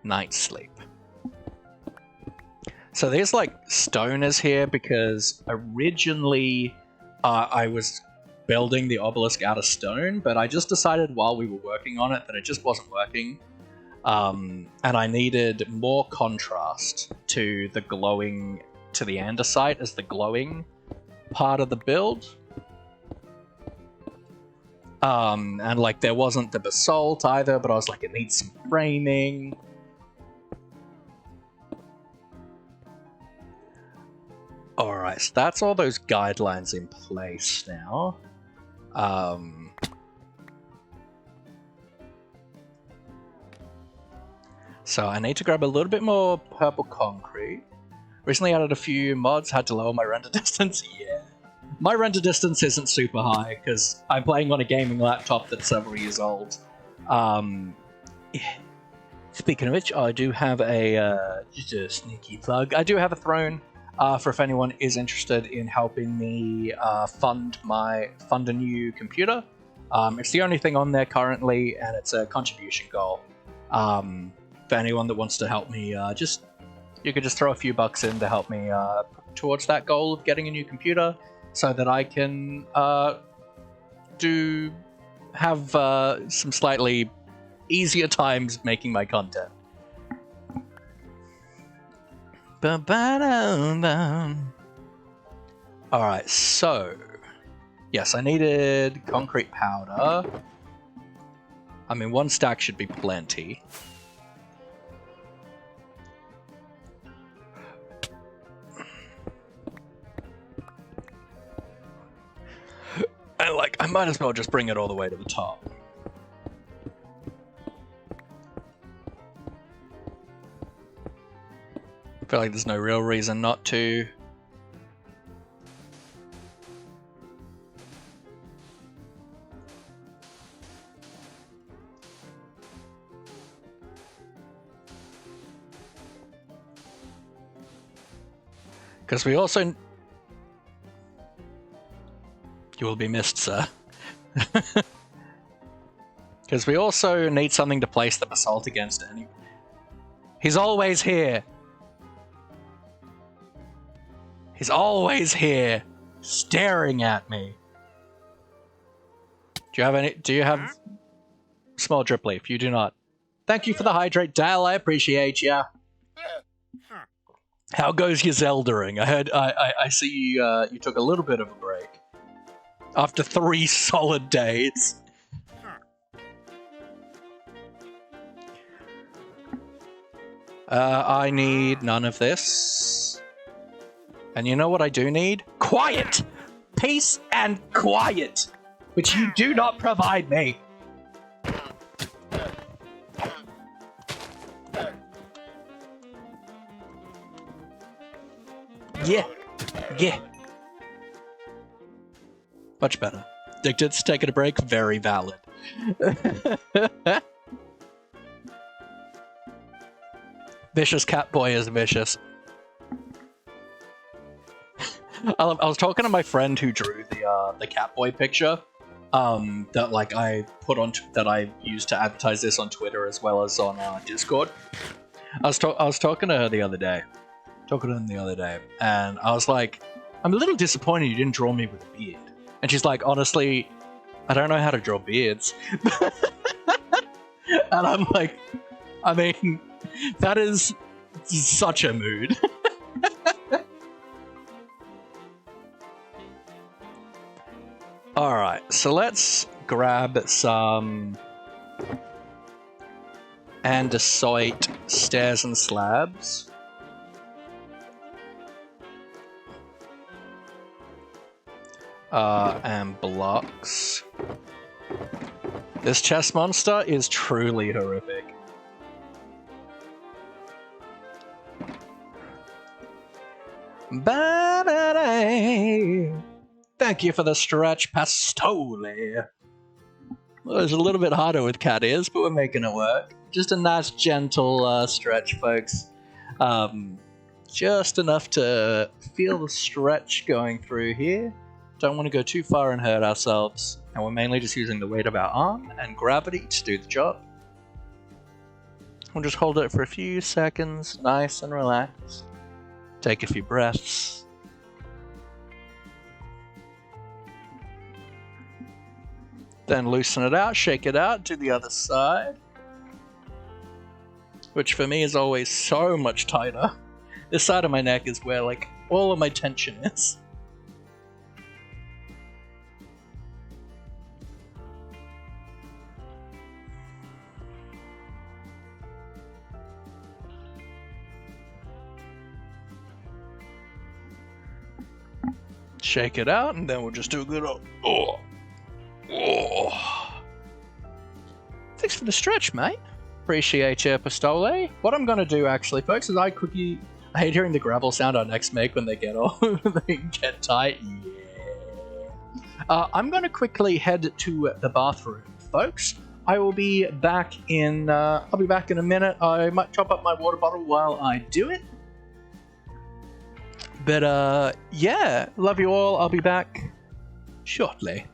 Speaker 1: night's sleep. So there's like stoners here because originally I was building the obelisk out of stone, but I just decided while we were working on it that it just wasn't working. And I needed more contrast to the glowing, to the andesite as the glowing part of the build. And like there wasn't the basalt either, but I was like, it needs some framing. Alright, so that's all those guidelines in place now. So I need to grab a little bit more purple concrete. Recently added a few mods, had to lower my render distance. Yeah. My render distance isn't super high because I'm playing on a gaming laptop that's several years old. Speaking of which, I do have just a sneaky plug. I do have a throne for if anyone is interested in helping me fund a new computer. It's the only thing on there currently, and it's a contribution goal. For anyone that wants to help me, you could just throw a few bucks in to help me towards that goal of getting a new computer, so that I can have some slightly easier times making my content. Alright, so yes, I needed concrete powder. I mean, 1 stack should be plenty. And like, I might as well just bring it all the way to the top. I feel like there's no real reason not to. Because we also... You will be missed, sir. Because we also need something to place the basalt against anyway. He's always here. He's always here, staring at me. Do you have small drip leaf? You do not. Thank you for the hydrate, Dale. I appreciate ya. How goes your Zeldering? I see you took a little bit of a break after 3 solid days. I need none of this. And you know what I do need? Quiet! Peace and quiet! Which you do not provide me. Yeah. Yeah. Much better. Addicted's taking a break. Very valid. Vicious Catboy is vicious. I was talking to my friend who drew the Catboy picture. That like I put on that I used to advertise this on Twitter as well as on Discord. I was talking to her the other day. And I was like, I'm a little disappointed you didn't draw me with a beard. And she's like, honestly, I don't know how to draw beards. And I'm like, I mean, that is such a mood. Alright, so let's grab some andesite stairs and slabs. And blocks. This chest monster is truly horrific. Ba-da-da. Thank you for the stretch, Pastole. Well, it's a little bit harder with cat ears, but we're making it work. Just a nice, gentle stretch, folks. Just enough to feel the stretch going through here. Don't want to go too far and hurt ourselves. And we're mainly just using the weight of our arm and gravity to do the job. We'll just hold it for a few seconds, nice and relaxed. Take a few breaths. Then loosen it out, shake it out, do the other side. Which for me is always so much tighter. This side of my neck is where like all of my tension is. Shake it out, and then we'll just do a good old... Thanks for the stretch, mate. Appreciate you, Pastole. What I'm going to do, actually, folks, is I hate hearing the gravel sound our necks make when they get they get tight. Yeah. I'm going to quickly head to the bathroom, folks. I will be back in... I'll be back in a minute. I might top up my water bottle while I do it. But, yeah, love you all. I'll be back shortly.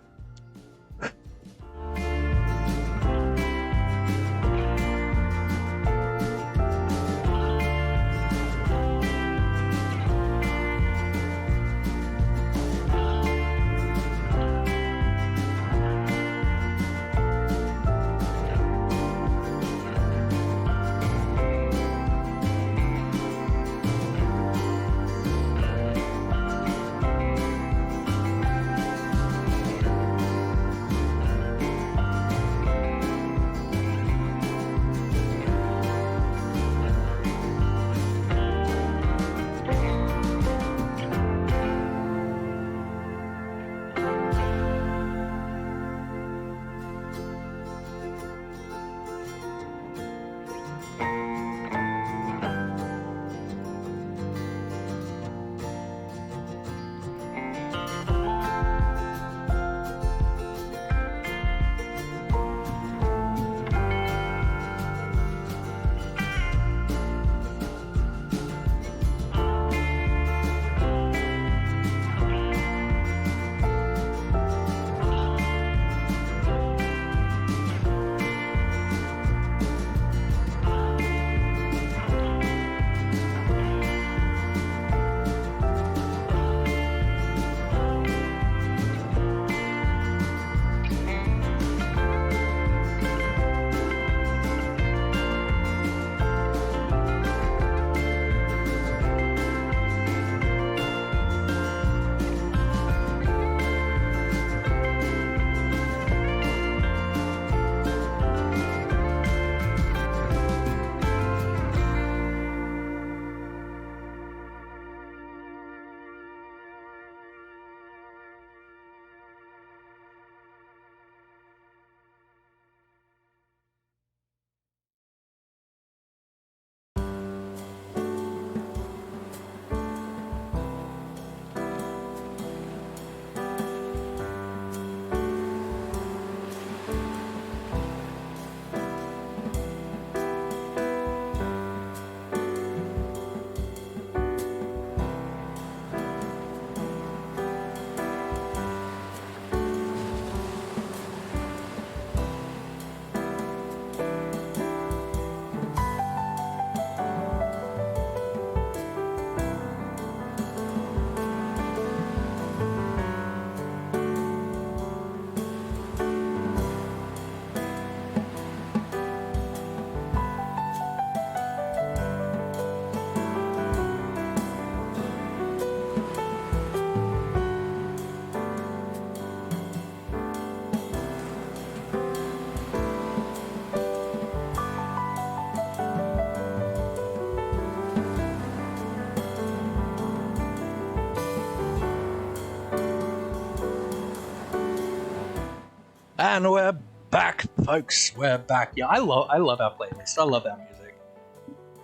Speaker 1: And we're back, folks. We're back. Yeah, I love our playlist. I love our music.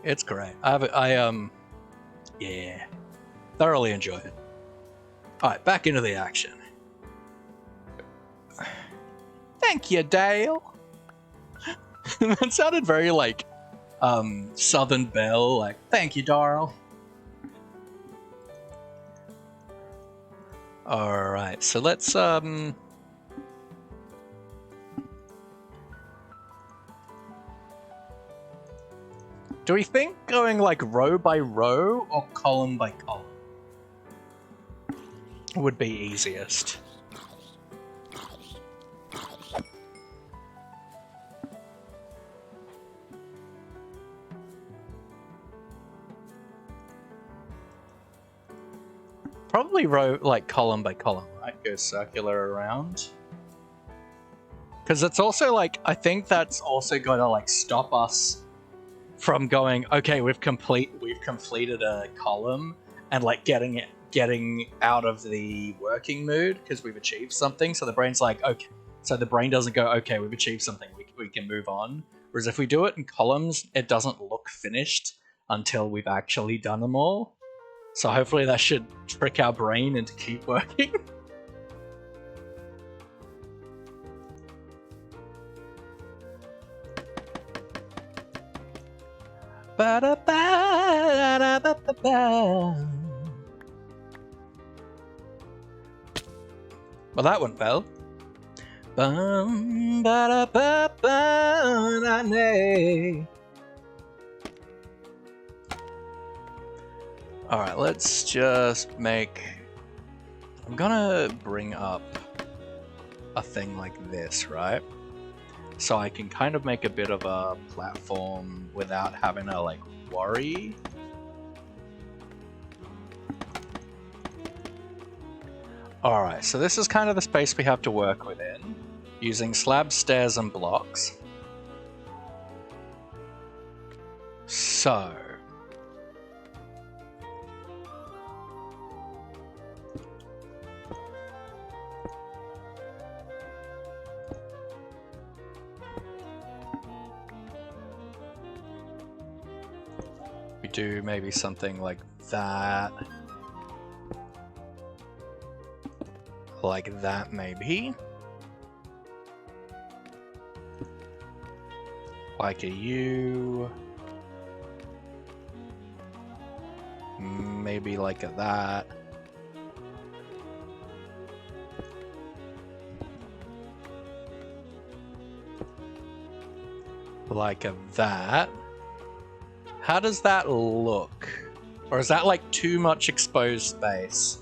Speaker 1: It's great. Yeah, thoroughly enjoy it. All right, back into the action. Thank you, Dale. That sounded very like Southern Belle. Like, thank you, Darl. All right, so let's do we think going like row by row or column by column would be easiest? Probably row like column by column, right? Go circular around. Because it's also like, I think that's also gonna like stop us from going, okay, we've completed a column and like getting out of the working mood because we've achieved something. So the brain's like, okay, so the brain doesn't go, okay, we've achieved something, we can move on. Whereas if we do it in columns, it doesn't look finished until we've actually done them all. So hopefully that should trick our brain into keep working. Well, that went well. Alright, let's just make... I'm gonna bring up a thing like this, right? So I can kind of make a bit of a platform without having to, like, worry. Alright, so this is kind of the space we have to work within, using slabs, stairs, and blocks. So... we do maybe something like that. Like that, maybe. Like a U. Maybe like a that. Like a that. How does that look? Or is that like too much exposed space?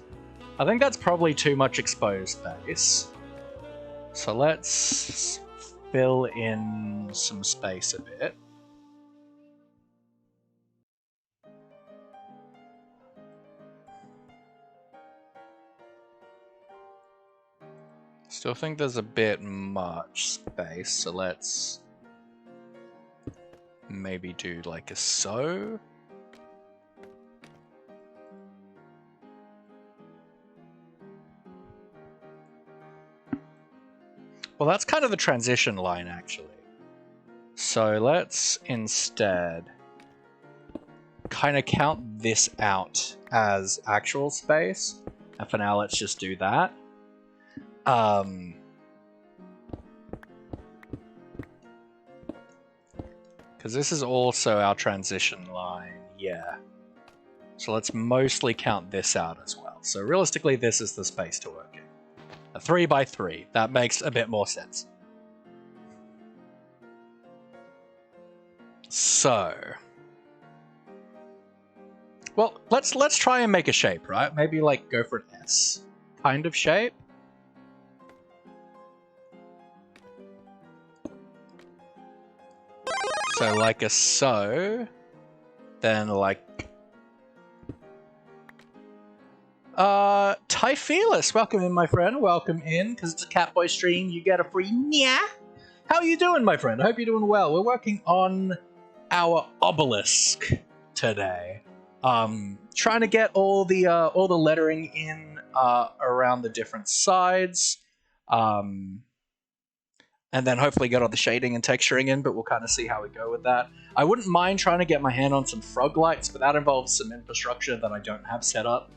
Speaker 1: I think that's probably too much exposed space. So let's fill in some space a bit. Still think there's a bit much space, so let's maybe do like a so. Well, that's kind of the transition line, actually. So let's instead kind of count this out as actual space. And for now, let's just do that. Because this is also our transition line, yeah. So let's mostly count this out as well. So realistically, this is the space to work in. A 3x3. That makes a bit more sense. So, well, let's try and make a shape, right? Maybe like go for an S kind of shape. So like a so, then like Typhilus, welcome in, my friend. Welcome in, because it's a Catboy stream. You get a free nya. How are you doing, my friend? I hope you're doing well. We're working on our obelisk today. Trying to get all the lettering in around the different sides. and then hopefully get all the shading and texturing in, but we'll kind of see how we go with that. I wouldn't mind trying to get my hand on some frog lights, but that involves some infrastructure that I don't have set up.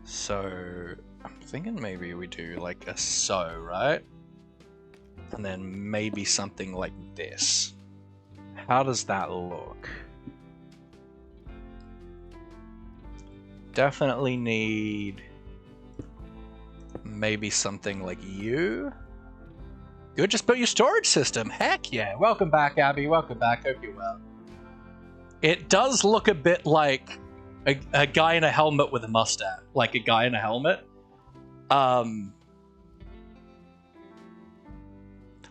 Speaker 1: So I'm thinking maybe we do like a so, right? And then maybe something like this. How does that look? Definitely need maybe something like you. You just built your storage system. Heck yeah. Welcome back, Abby. Welcome back. Hope you're well. It does look a bit like a guy in a helmet with a mustache. Like a guy in a helmet. I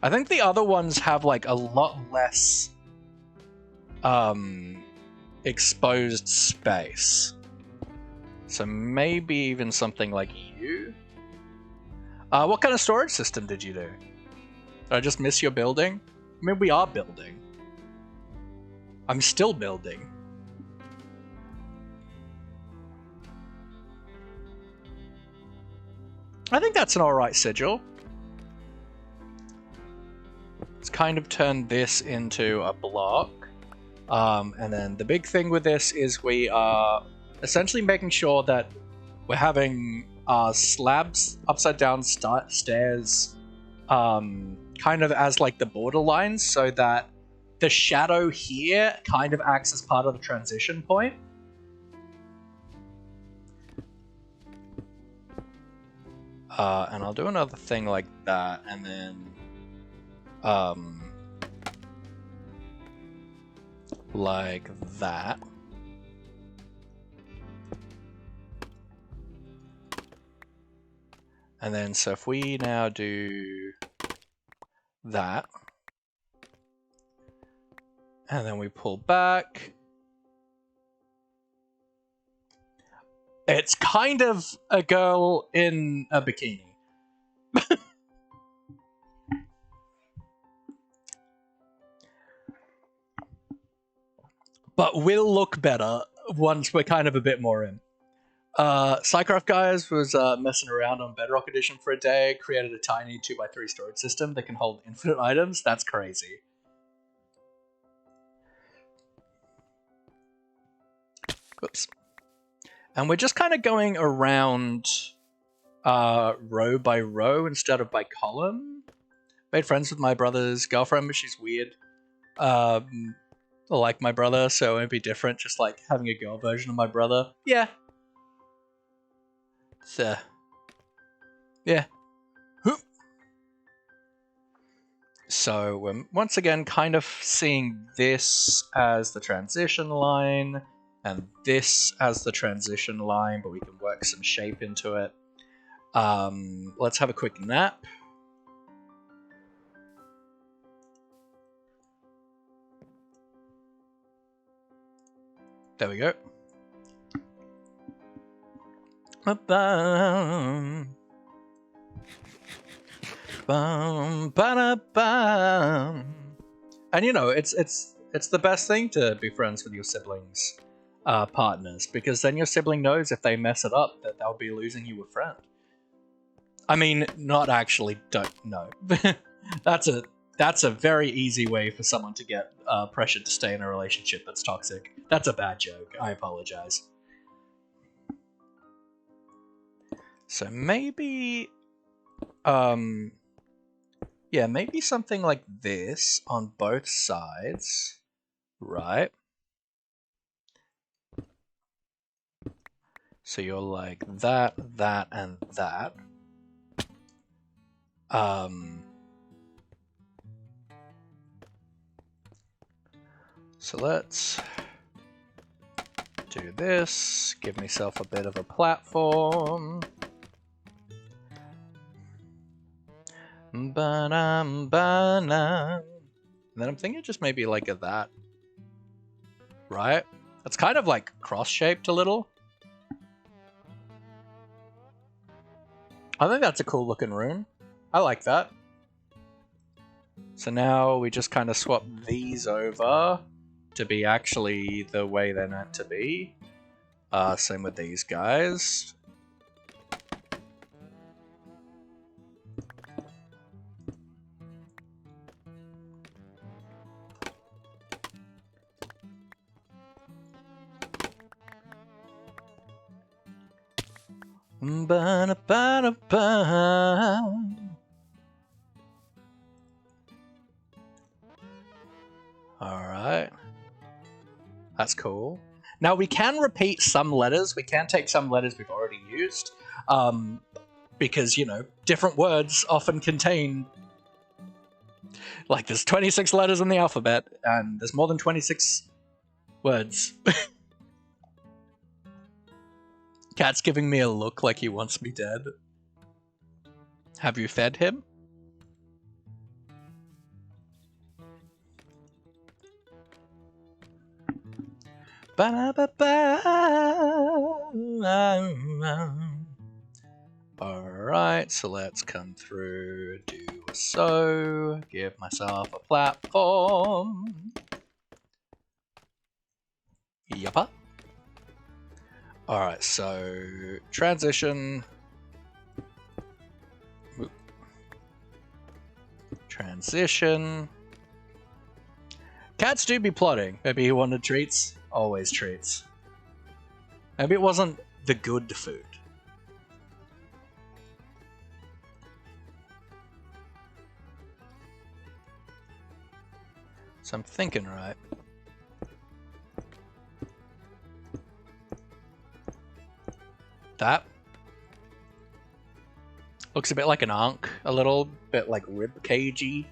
Speaker 1: think the other ones have like a lot less exposed space. So maybe even something like you. What kind of storage system did you do? Did I just miss your building? I mean, we are building. I'm still building. I think that's an alright sigil. Let's kind of turn this into a block. And then the big thing with this is we are essentially making sure that we're having slabs, upside down stairs, kind of as like the borderlines, so that the shadow here kind of acts as part of the transition point. And I'll do another thing like that, and then like that. And then so if we now do that, and then we pull back, it's kind of a girl in a bikini. But will look better once we're kind of a bit more in. Psycraft guys was messing around on Bedrock Edition for a day, created a tiny 2x3 storage system that can hold infinite items. That's crazy. Whoops. And we're just kind of going around row by row instead of by column. Made friends with my brother's girlfriend, but she's weird. Like my brother, so it'd be different, just like having a girl version of my brother. Yeah. So, yeah. So we're once again kind of seeing this as the transition line, and this as the transition line, but we can work some shape into it. Let's have a quick nap. There we go. And you know, it's the best thing to be friends with your siblings' partners, because then your sibling knows if they mess it up that they'll be losing you a friend. I mean, not actually, don't know. That's a very easy way for someone to get pressured to stay in a relationship that's toxic. That's a bad joke. I apologize. So maybe, yeah, maybe something like this on both sides, right? So you're like that, that, and that. So let's do this, give myself a bit of a platform. Ba-dum-ba-dum. And then I'm thinking just maybe like a that. Right? It's kind of like cross-shaped a little. I think that's a cool looking rune. I like that. So now we just kind of swap these over to be actually the way they're meant to be. Same with these guys. Alright. That's cool. Now we can repeat some letters. We can take some letters we've already used. Because, you know, different words often contain... Like, there's 26 letters in the alphabet, and there's more than 26 words. Cat's giving me a look like he wants me dead. Have you fed him? Alright, so let's come through, do so, give myself a platform. Yuppa. Alright, so transition. Oop. Transition. Cats do be plotting. Maybe he wanted treats. Always treats. Maybe it wasn't the good food. So I'm thinking, right? That looks a bit like an ankh, a little bit like rib cagey.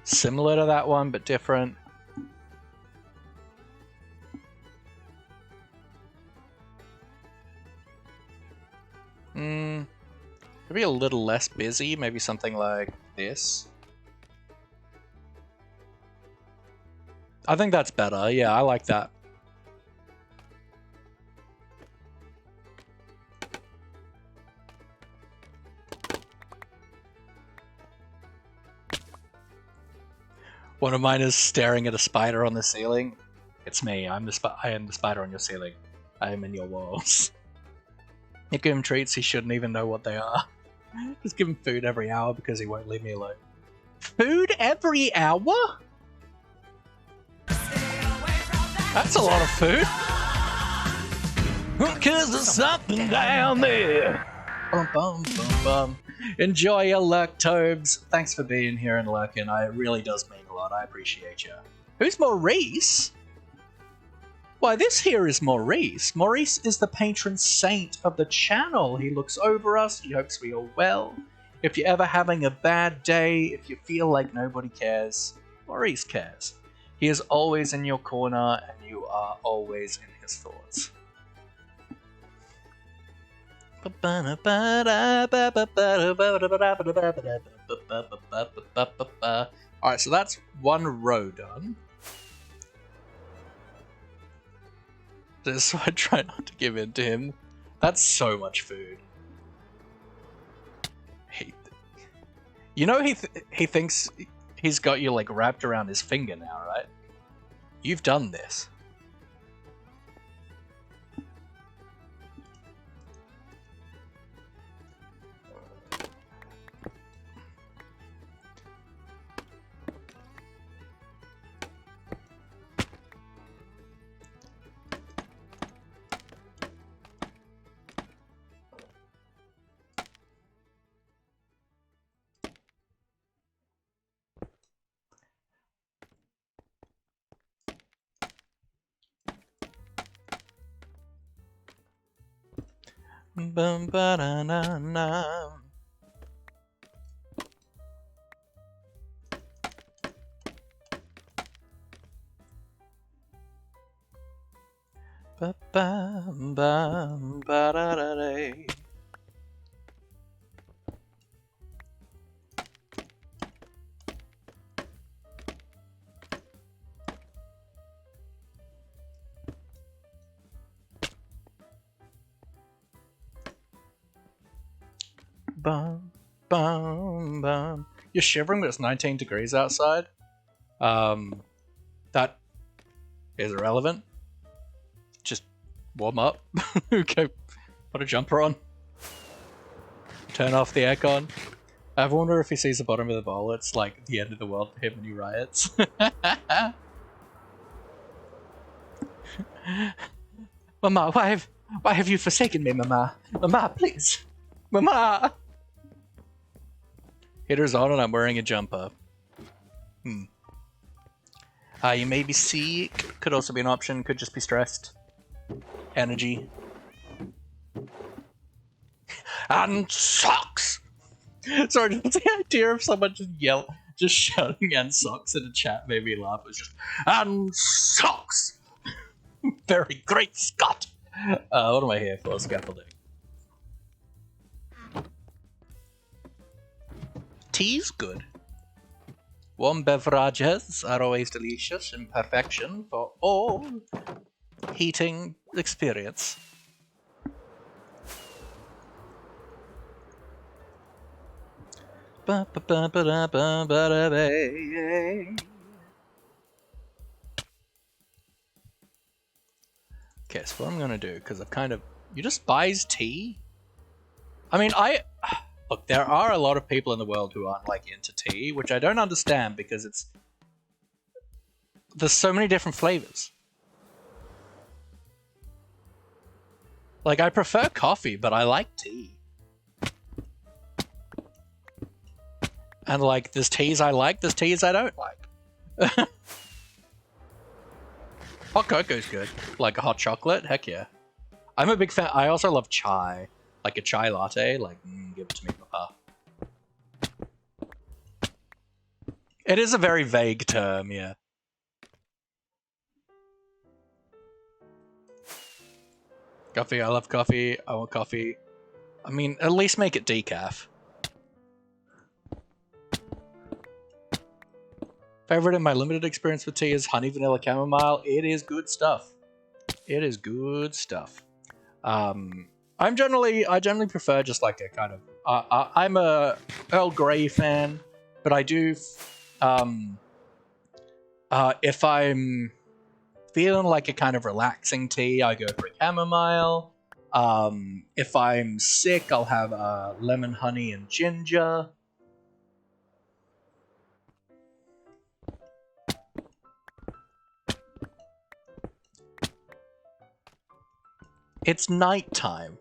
Speaker 1: Similar to that one, but different. Maybe a little less busy, maybe something like this. I think that's better, yeah, I like that. One of mine is staring at a spider on the ceiling. It's me, I am the spider on your ceiling. I am in your walls. You give him treats, he shouldn't even know what they are. Just give him food every hour because he won't leave me alone. Food every hour? That's a lot of food. Cause there's something down there. Bum, bum, bum, bum. Enjoy your lurk, Tobes. Thanks for being here and lurking. It really does mean a lot. I appreciate you. Who's Maurice? Why, this here is Maurice. Maurice is the patron saint of the channel. He looks over us. He hopes we are well. If you're ever having a bad day, if you feel like nobody cares, Maurice cares. He is always in your corner, and you are always in his thoughts. Alright, so that's one row done. So I try not to give in to him. That's so much food. You know he thinks he's got you like wrapped around his finger now, right? You've done this. Bum ba da na na. Ba ba ba ba da da day. Bum, bum, bum. You're shivering, but it's 19 degrees outside. That is irrelevant. Just warm up. Okay, put a jumper on. Turn off the aircon. I wonder if he sees the bottom of the bowl, it's like the end of the world for him when he riots. Well, my wife Why have you forsaken me, Mama? Mama, please! Mama! Heater's on and I'm wearing a jumper. You may be sick. Could also be an option. Could just be stressed. Energy. And socks! Sorry, the idea of someone just shouting and socks in a chat made me laugh. It was just, and socks! Very great, Scott! What am I here for? Scaffolding. Tea's good. Warm beverages are always delicious in perfection for all heating experience. Okay, so what I'm gonna do, because I've kind of... You just buys tea? I mean, look, there are a lot of people in the world who aren't, like, into tea, which I don't understand, because it's... There's so many different flavors. Like, I prefer coffee, but I like tea. And, like, there's teas I like, there's teas I don't like. Hot cocoa's good. Like a hot chocolate? Heck yeah. I'm a big fan. I also love chai. Like a chai latte. Like, give it to me, papa. It is a very vague term, yeah. Coffee, I love coffee. I want coffee. I mean, at least make it decaf. Favorite in my limited experience with tea is honey vanilla chamomile. It is good stuff. It is good stuff. I generally prefer just like a kind of... I'm a Earl Grey fan, but I do... if I'm feeling like a kind of relaxing tea, I go for a chamomile. If I'm sick, I'll have lemon, honey, and ginger. It's nighttime.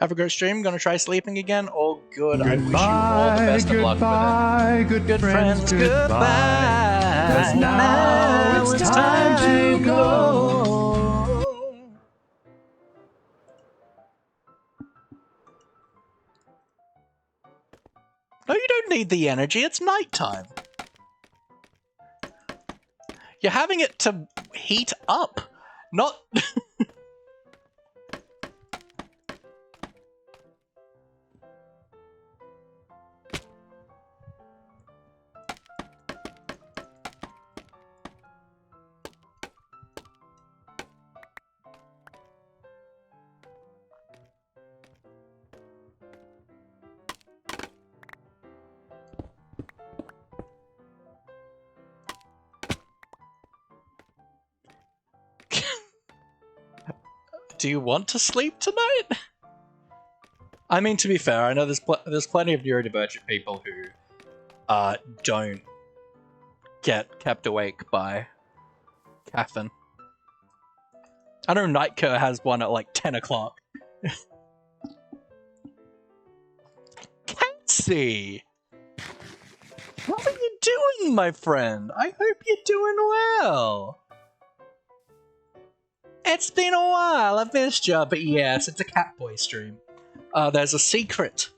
Speaker 1: Have a good stream. Gonna try sleeping again. All good.
Speaker 2: Goodbye,
Speaker 1: I wish you all the best of luck with it.
Speaker 2: Good friends, goodbye. 'Cause now it's time to go.
Speaker 1: No, you don't need the energy. It's nighttime. You're having it to heat up, not... Do you want to sleep tonight? I mean, to be fair, I know there's plenty of neurodivergent people who don't get kept awake by caffeine. I know Nightcare has one at like 10 o'clock. Catsy! What are you doing, my friend? I hope you're doing well. It's been a while, I've missed you, but yes, it's a Catboy stream. There's a secret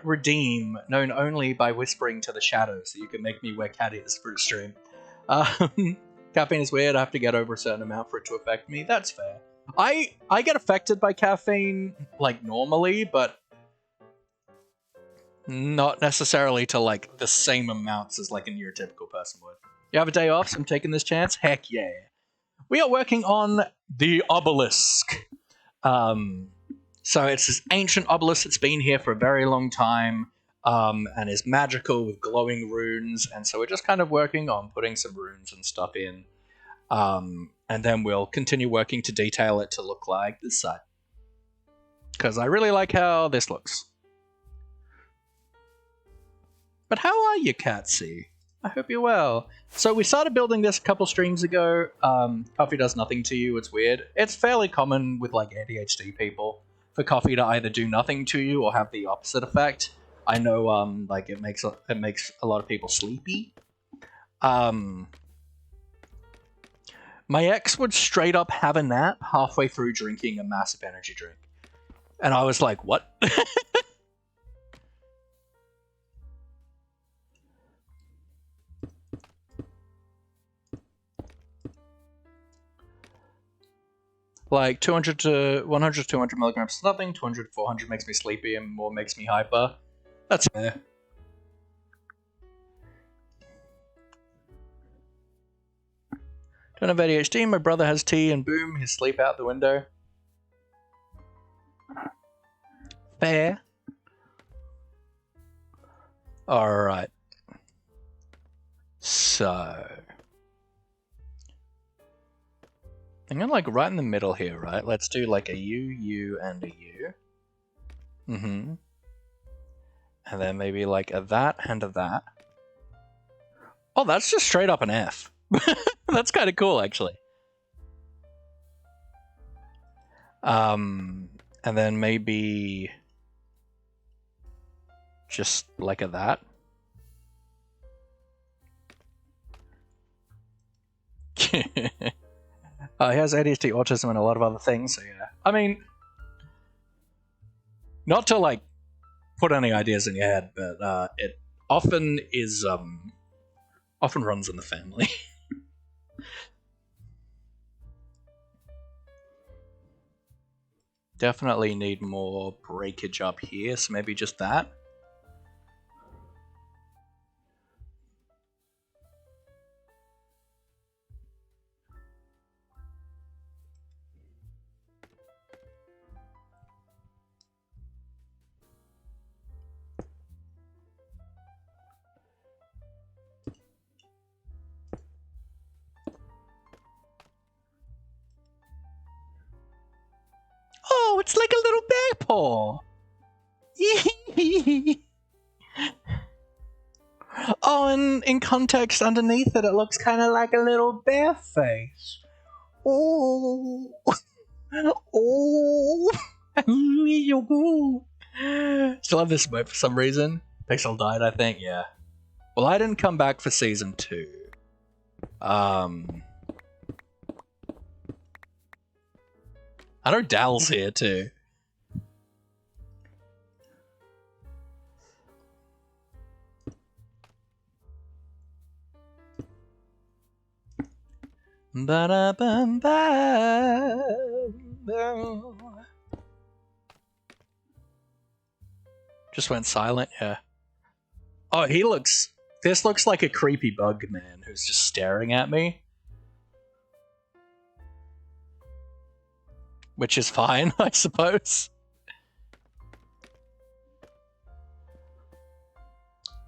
Speaker 1: redeem known only by whispering to the shadows, so you can make me wear cat ears for a stream. Caffeine is weird, I have to get over a certain amount for it to affect me, that's fair. I get affected by caffeine, like, normally, but not necessarily to, like, the same amounts as, like, a neurotypical person would. You have a day off, so I'm taking this chance? Heck yeah. We are working on the obelisk. So it's this ancient obelisk that's been here for a very long time, and is magical with glowing runes, and so we're just kind of working on putting some runes and stuff in. And then we'll continue working to detail it to look like this side. Because I really like how this looks. But how are you, Catsy? I hope you're well. So we started building this a couple streams ago. Coffee does nothing to you, it's weird. It's fairly common with like ADHD people for coffee to either do nothing to you or have the opposite effect. I know like it makes a lot of people sleepy. My ex would straight up have a nap halfway through drinking a massive energy drink. And I was like, what? Like 200 to 100 to 200 milligrams is nothing, 200 to 400 makes me sleepy and more makes me hyper. That's fair. Don't have ADHD, my brother has tea and boom, his sleep out the window. Fair. Alright. So... I'm gonna like right in the middle here, right? Let's do like a U, U, and a U. Mm-hmm. And then maybe like a that and a that. Oh, that's just straight up an F. That's kind of cool, actually. And then maybe just like a that. He has ADHD, autism, and a lot of other things, so yeah. I mean, not to like put any ideas in your head, but it often is, often runs in the family. Definitely need more breakage up here, so maybe just that. Oh, it's like a little bear paw. Oh, and in context underneath it, it looks kind of like a little bear face. Oh, oh, still have this emote for some reason. Pixel died, I think. Yeah. Well, I didn't come back for season 2. I know Dal's here too. Just went silent, yeah. Oh, this looks like a creepy bug man who's just staring at me. Which is fine, I suppose.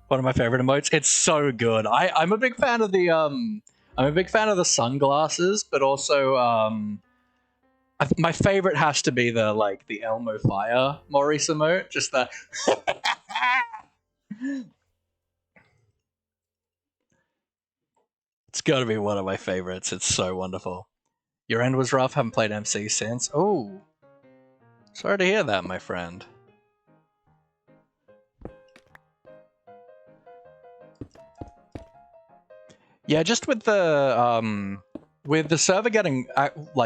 Speaker 1: One of my favorite emotes. It's so good. I'm a big fan of the sunglasses, but also my favorite has to be the Elmo Fire Maurice emote. Just the It's gotta be one of my favorites. It's so wonderful. Your end was rough, haven't played MC since. Oh. Sorry to hear that, my friend. Yeah, just with the server getting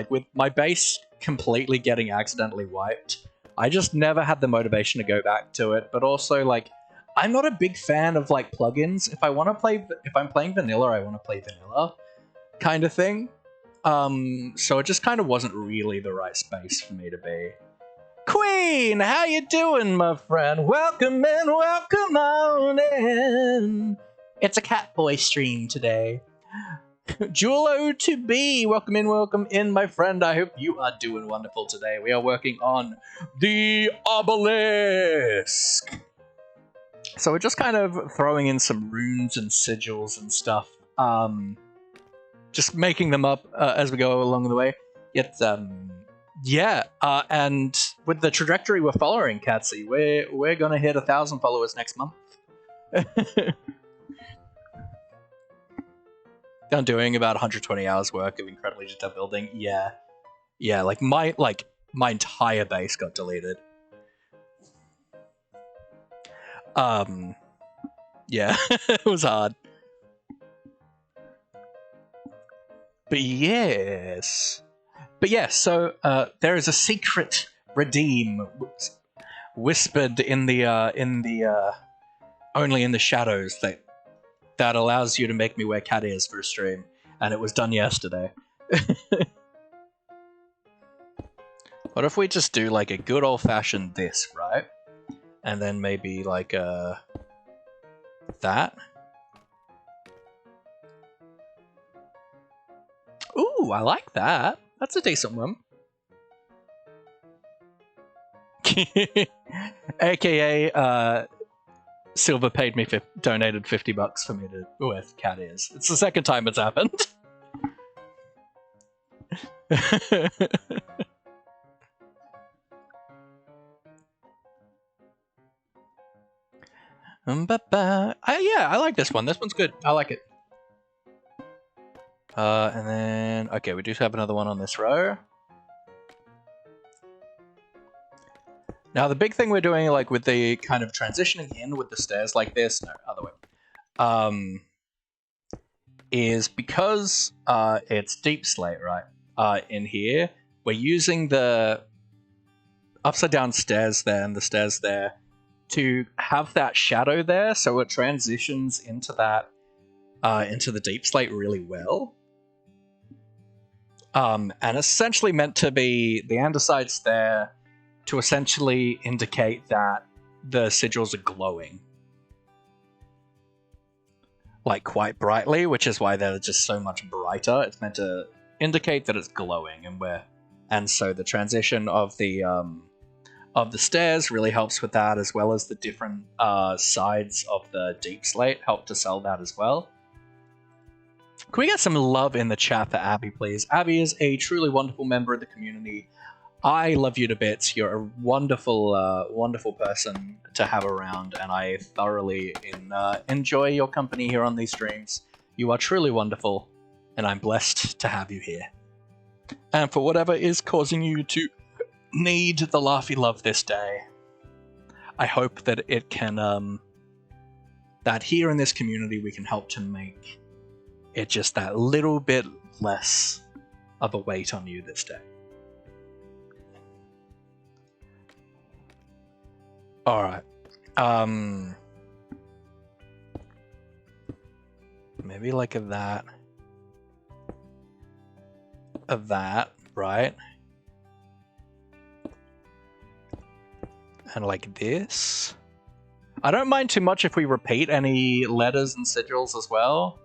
Speaker 1: with my base completely getting accidentally wiped, I just never had the motivation to go back to it. But also, like, I'm not a big fan of like plugins. If I'm playing vanilla, I want to play vanilla, kind of thing. So it just kind of wasn't really the right space for me to be. Queen, how you doing, my friend? Welcome in, welcome on in. It's a Catboy stream today. Julo to be, welcome in, my friend. I hope you are doing wonderful today. We are working on the obelisk. So we're just kind of throwing in some runes and sigils and stuff. just making them up as we go along the way. It's yeah, and with the trajectory we're following, Catsy, we're gonna hit 1,000 followers next month. I'm doing about 120 hours work of incredibly detailed building. Yeah, like my entire base got deleted. Yeah, it was hard. But yes, so there is a secret redeem whispered in the only in the shadows that allows you to make me wear cat ears for a stream, and it was done yesterday. What if we just do like a good old-fashioned this, right? And then maybe like that. Ooh, I like that. That's a decent one. AKA, Silver paid me donated $50 for me to with cat ears. It's the second time it's happened. Yeah, I like this one. This one's good. I like it. And then okay, we do have another one on this row. Now the big thing we're doing, like with the kind of transitioning in with the stairs like this, no, other way, is because it's deep slate, right? In here, we're using the upside down stairs there and the stairs there to have that shadow there, so it transitions into that, into the deep slate really well. And essentially meant to be the andesites there to essentially indicate that the sigils are glowing. Like quite brightly, which is why they're just so much brighter. It's meant to indicate that it's glowing, and so the transition of the stairs really helps with that, as well as the different sides of the deep slate help to sell that as well. Can we get some love in the chat for Abby, please? Abby is a truly wonderful member of the community. I love you to bits. You're a wonderful, wonderful person to have around, and I thoroughly enjoy your company here on these streams. You are truly wonderful, and I'm blessed to have you here. And for whatever is causing you to need the laughy love this day, I hope that it can, that here in this community we can help to make it just that little bit less of a weight on you this day. Alright. Maybe like a that. A that, right? And like this. I don't mind too much if we repeat any letters and sigils as well.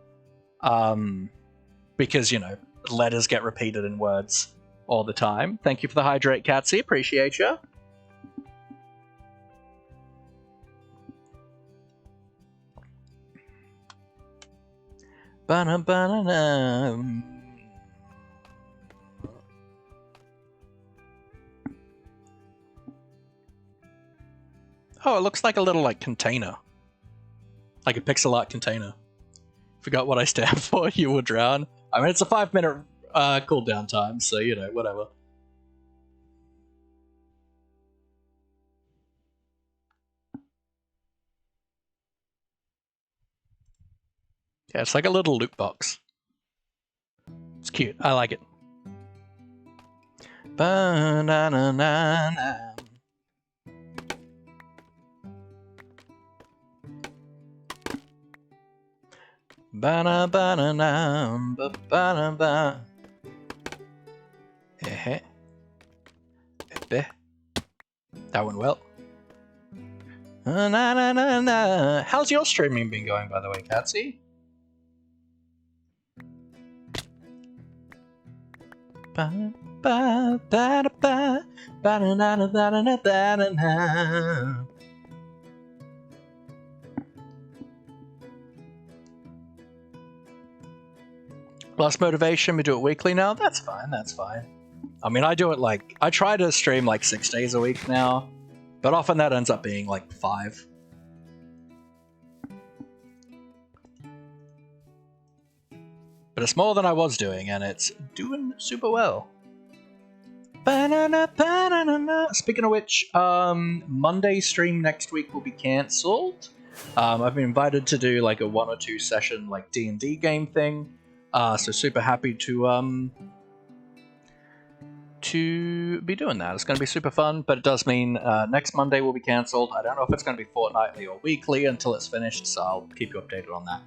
Speaker 1: Because, you know, letters get repeated in words all the time. Thank you for the hydrate, Catsy. Appreciate you. Ba-na-ba-na-na. Oh, it looks like a little, like, container. Like a pixel art container. Forgot what I stand for, you will drown. I mean, it's a 5-minute cooldown time, so, you know, whatever. Yeah, it's like a little loot box. It's cute. I like it. Ba-na-na-na-na. Ba-na-ba-na-na, ba-ba-na-ba. Eh-heh. Eh-beh. That went well. Na-na-na-na. How's your streaming been going, by the way, Catsy? Ba-ba-ba-da-ba. Ba-na-na-na-na-na-na-na. Less motivation, we do it weekly now. That's fine, that's fine. I mean, I do it like, I try to stream like 6 days a week now, but often that ends up being like 5. But it's more than I was doing, and it's doing super well. Ba-na-na, ba-na-na-na. Speaking of which, Monday stream next week will be cancelled. I've been invited to do like a 1 or 2 session like D&D game thing. So super happy to be doing that. It's going to be super fun, but it does mean next Monday will be cancelled. I don't know if it's going to be fortnightly or weekly until it's finished, so I'll keep you updated on that.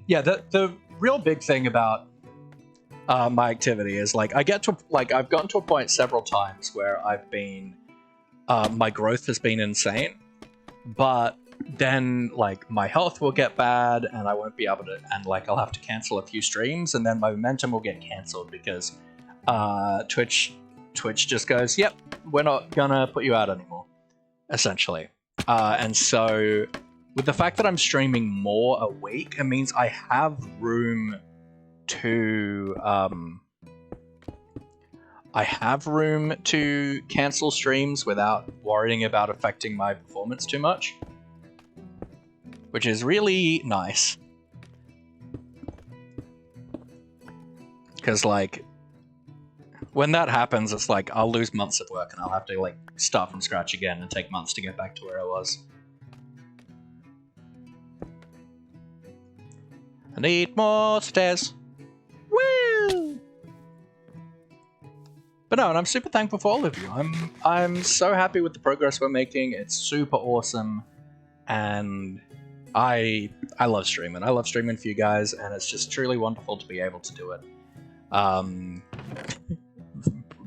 Speaker 1: Yeah, the real big thing about my activity is like I've gotten to a point several times where I've been my growth has been insane, but then like my health will get bad and I won't be able to, and like I'll have to cancel a few streams, and then my momentum will get cancelled because Twitch just goes, yep, we're not gonna put you out anymore, essentially. And so, with the fact that I'm streaming more a week, it means I have room to cancel streams without worrying about affecting my performance too much, which is really nice. Because like, when that happens, it's like I'll lose months of work and I'll have to like start from scratch again and take months to get back to where I was. I need more stairs. Woo! But no, and I'm super thankful for all of you. I'm so happy with the progress we're making. It's super awesome, and I love streaming. I love streaming for you guys, and it's just truly wonderful to be able to do it.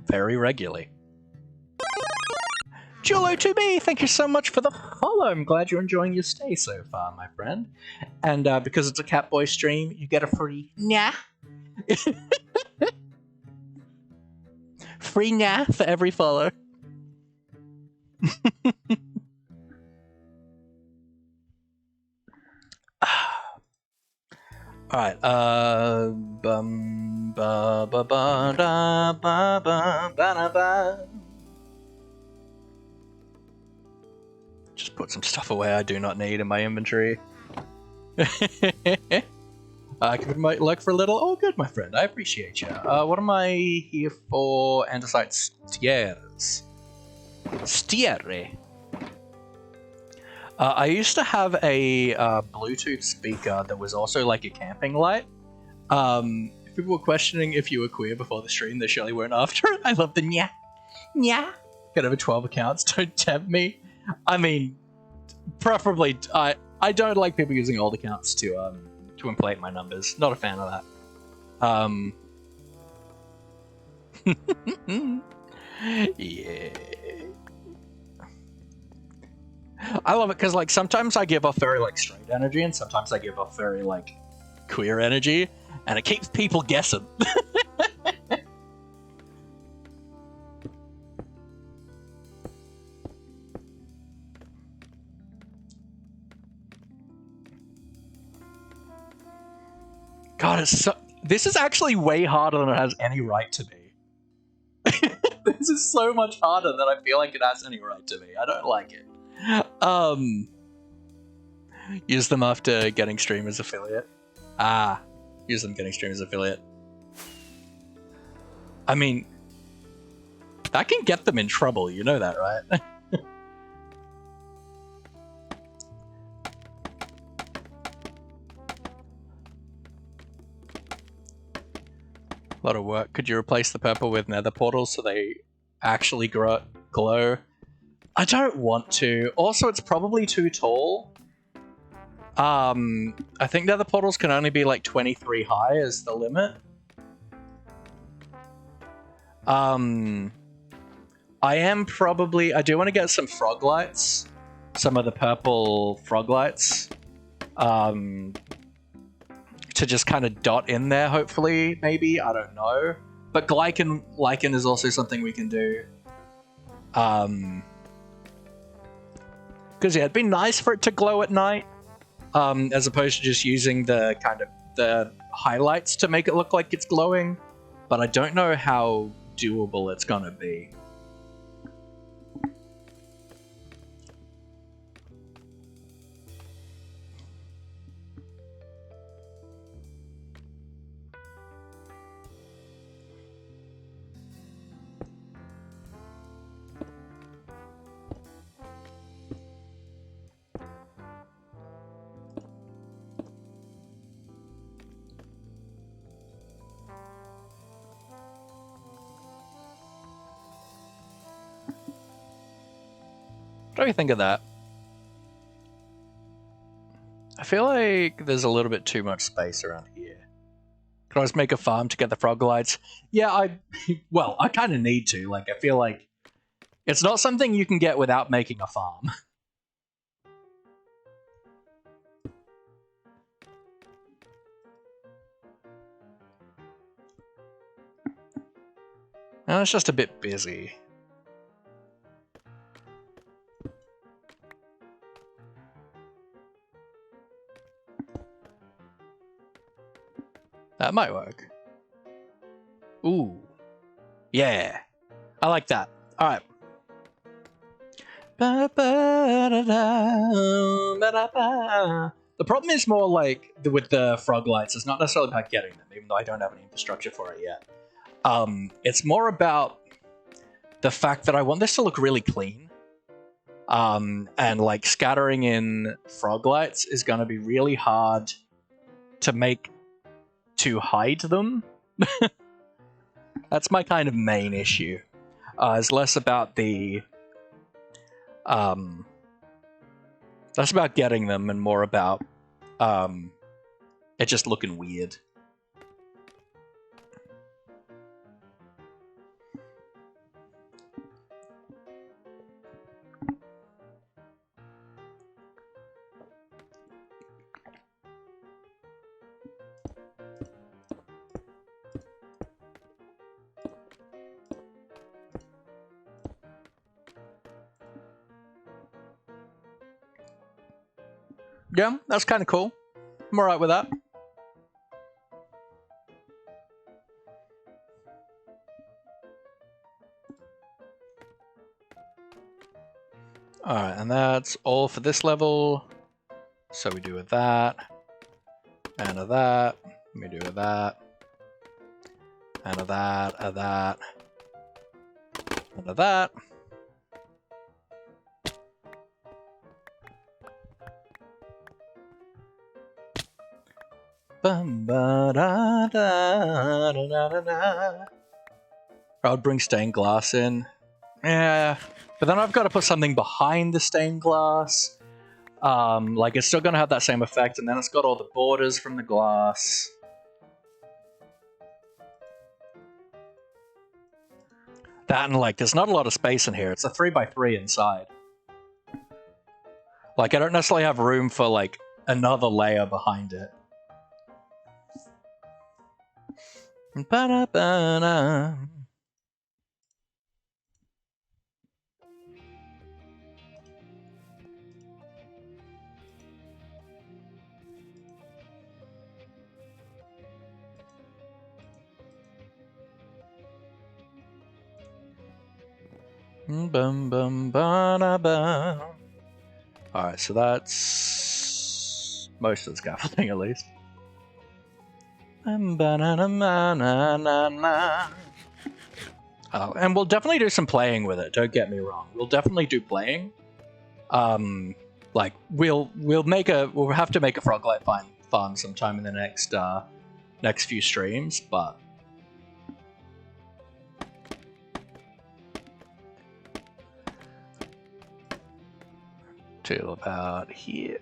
Speaker 1: Very regularly. Julo2B, thank you so much for the follow. I'm glad you're enjoying your stay so far, my friend. And because it's a Catboy stream, you get a free nya. Free nya for every follow. Alright, just put some stuff away I do not need in my inventory. I can might look for a little. Oh, good, my friend. I appreciate you. What am I here for? Andesite stairs. Stiere. I used to have a Bluetooth speaker that was also like a camping light. If people were questioning if you were queer before the stream, they surely weren't after it. I love the nya. Nya. Got over 12 accounts. Don't tempt me. I mean, preferably, I don't like people using old accounts to inflate my numbers. Not a fan of that. Yeah. I love it because like sometimes I give off very like straight energy and sometimes I give off very like queer energy, and it keeps people guessing. God, this is actually way harder than it has any right to be. This is so much harder than I feel like it has any right to be. I don't like it. Use them after getting streamers affiliate. Use them getting streamers affiliate. I mean, that can get them in trouble, you know that, right? A lot of work. Could you replace the purple with nether portals so they actually glow? I don't want to. Also, it's probably too tall. I think nether portals can only be like 23 high is the limit. I do want to get some frog lights, some of the purple frog lights, to just kind of dot in there, hopefully, maybe, I don't know. But lichen is also something we can do. Because yeah, it'd be nice for it to glow at night, as opposed to just using the highlights to make it look like it's glowing. But I don't know how doable it's gonna be. What do you think of that? I feel like there's a little bit too much space around here. Can I always make a farm to get the frog lights? Yeah, I kind of need to. Like, I feel like it's not something you can get without making a farm. It's just a bit busy. That might work. Ooh. Yeah. I like that. Alright. The problem is more like with the frog lights, it's not necessarily about getting them, even though I don't have any infrastructure for it yet. It's more about the fact that I want this to look really clean. And like scattering in frog lights is going to be really hard to hide them. That's my kind of main issue. It's less about less about getting them and more about it just looking weird. Yeah, that's kind of cool. I'm alright with that. Alright, and that's all for this level. So we do with that, and a that, we do with that, and a that, and a that. I would bring stained glass in. Yeah, but then I've got to put something behind the stained glass. Like it's still gonna have that same effect, and then it's got all the borders from the glass. That and like, there's not a lot of space in here. It's a 3x3 inside. Like, I don't necessarily have room for like another layer behind it. Ba-da-ba-da. Bum bum ba ba. Alright, so that's most of the scaffolding at least. Oh, and we'll definitely do some playing with it, don't get me wrong. We'll definitely do playing. Like we'll have to make a froglight farm sometime in the next few streams, but till about here.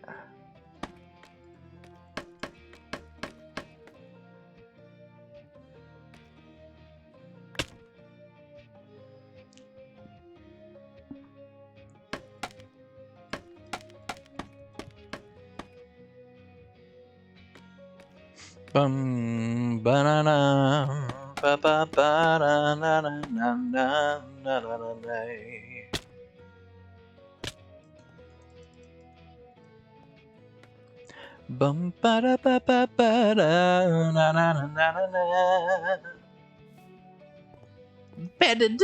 Speaker 1: Bum banana ba ba ba na na na na na na na na. Bum ba da ba ba ba da na na na na na na. Bedded.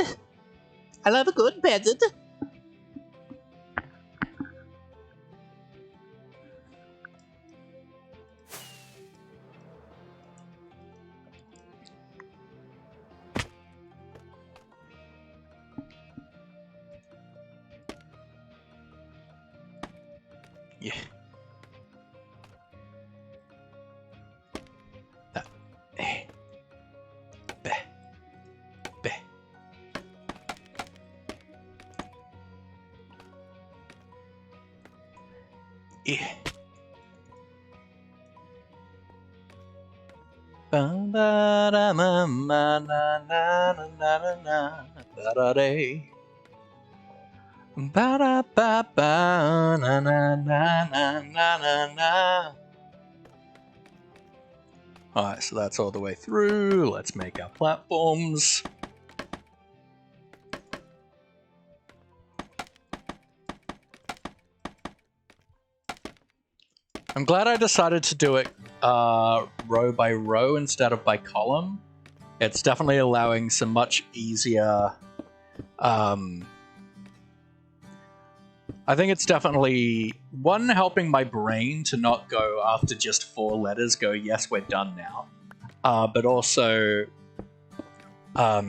Speaker 1: I love a good bedded. Yeah. That. Be. Be. Yeah. Ba ba da ma ma na na na na na ba da day. Ba da ba ba na na na na na na na. Alright, so that's all the way through. Let's make our platforms. I'm glad I decided to do it row by row instead of by column. It's definitely allowing some much easier... I think it's definitely, one, helping my brain to not go after just 4 letters, go, yes, we're done now. But also, I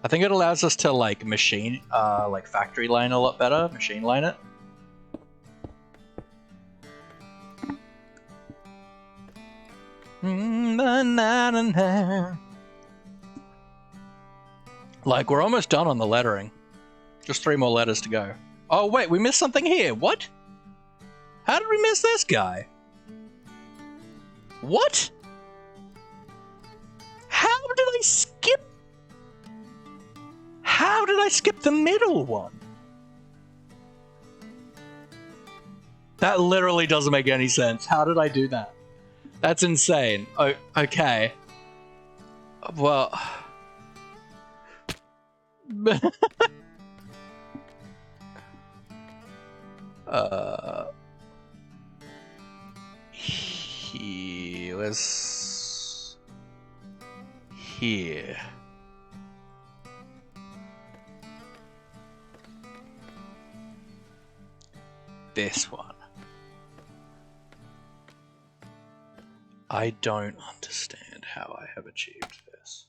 Speaker 1: think it allows us to, like, machine, like, factory line a lot better, machine line it. Like, we're almost done on the lettering. Just 3 more letters to go. Oh, wait, we missed something here. What? How did we miss this guy? What? How did I skip? How did I skip the middle one? That literally doesn't make any sense. How did I do that? That's insane. Oh, okay. Well... He was here. This one. I don't understand how I have achieved this.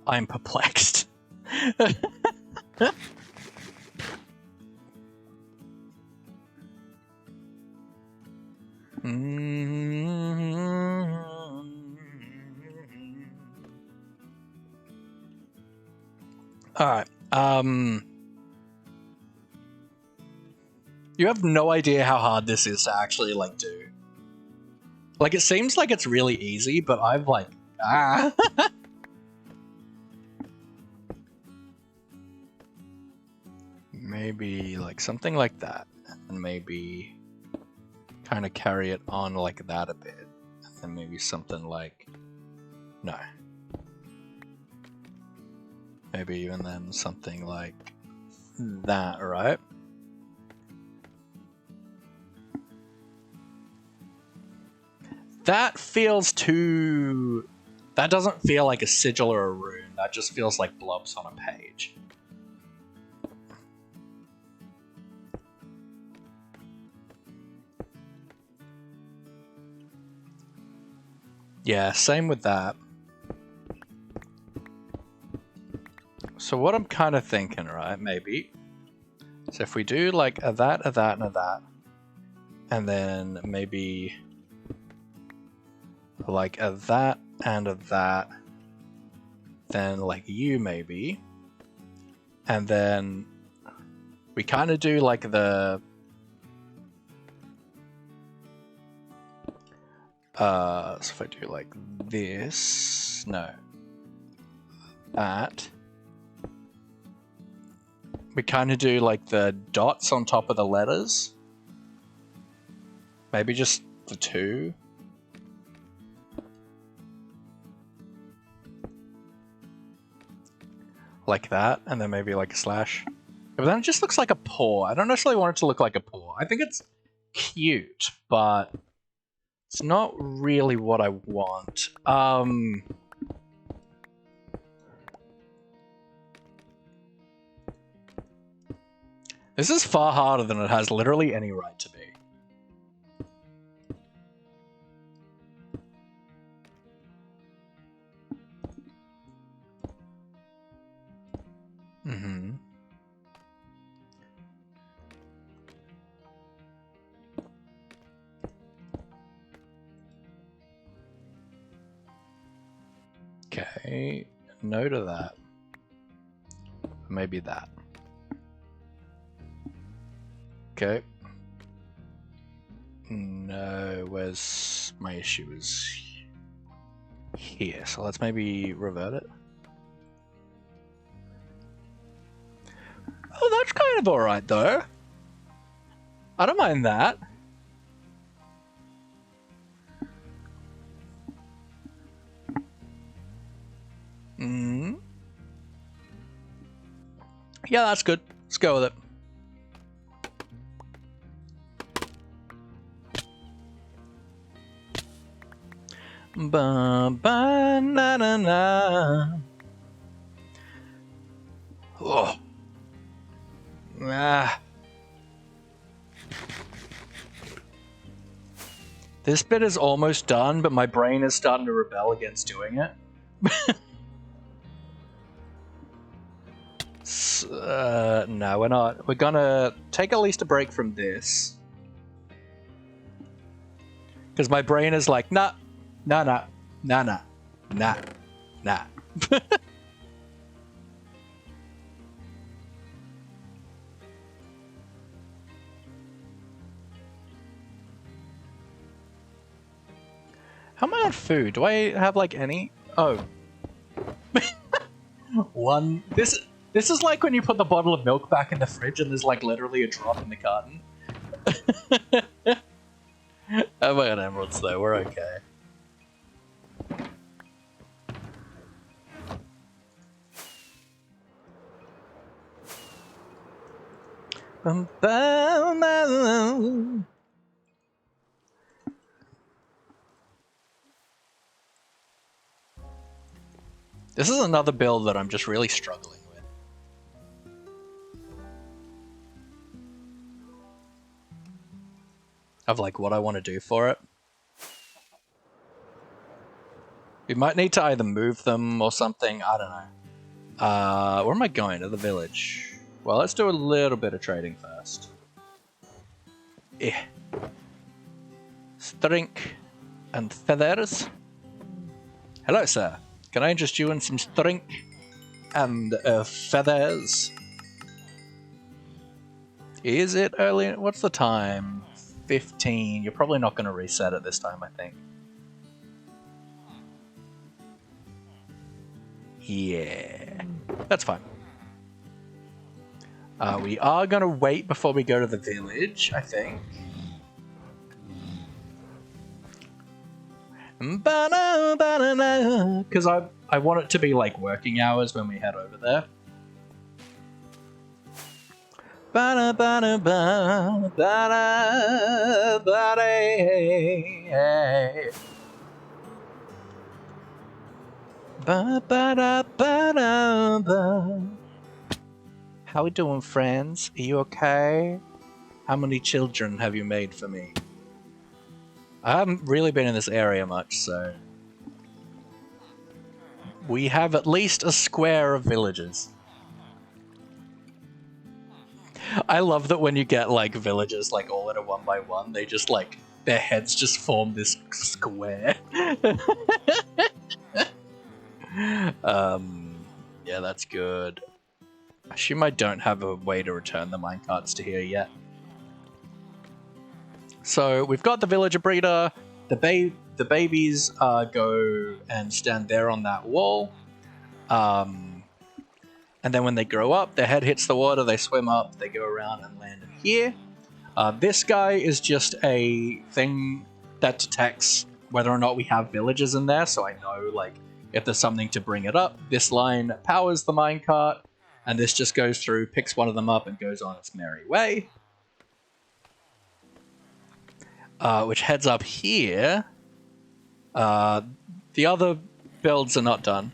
Speaker 1: I'm perplexed. Alright, you have no idea how hard this is to actually, like, do. Like, it seems like it's really easy, but I've, like, Maybe, like, something like that. And maybe kind of carry it on like that a bit. And then maybe something like... No. Maybe even then something like that, right? That feels too... That doesn't feel like a sigil or a rune. That just feels like blobs on a page. Yeah, same with that. So what I'm kind of thinking, right, maybe, so if we do like a that, and a that, and then maybe like a that and a that, then like you maybe, and then we kind of do like the So if I do like this, no, that, we kind of do like the dots on top of the letters. Maybe just the 2. Like that, and then maybe like a slash. But then it just looks like a paw. I don't necessarily want it to look like a paw. I think it's cute, but it's not really what I want. This is far harder than it has literally any right to be. Mm-hmm. Okay, no to that. Maybe that. Okay. No, where's my issue is here. So let's maybe revert it. Oh, that's kind of alright though. I don't mind that. Yeah, that's good. Let's go with it. Ba ba na na na. Oh. Ah. This bit is almost done, but my brain is starting to rebel against doing it. No, we're not. We're gonna take at least a break from this. Because my brain is like, nah, nah, nah, nah, nah, nah, nah. How am I on food? Do I have like any? Oh. One. This is like when you put the bottle of milk back in the fridge and there's like literally a drop in the carton. Oh my god, emeralds though, we're okay. This is another build that I'm just really struggling with. Of like what I want to do for it. We might need to either move them or something, I don't know. Where am I going? To the village. Well, let's do a little bit of trading first. Strink and feathers. Hello, sir. Can I interest you in some strink and feathers? Is it early? What's the time? 15. You're probably not going to reset it this time, I think. Yeah, that's fine. We are going to wait before we go to the village, I think. Because I want it to be like working hours when we head over there. How we doing, friends? Are you okay? How many children have you made for me? I haven't really been in this area much, so... We have at least a square of villages. I love that when you get, like, villages, like, all in a 1x1, they just, like, their heads just form this square. Yeah, that's good. I assume I don't have a way to return the minecarts to here yet. So, we've got the villager breeder. the babies go and stand there on that wall. And then when they grow up, their head hits the water, they swim up, they go around and land in here. This guy is just a thing that detects whether or not we have villagers in there, so I know, like, if there's something to bring it up. This line powers the minecart, and this just goes through, picks one of them up, and goes on its merry way. Which heads up here. The other builds are not done.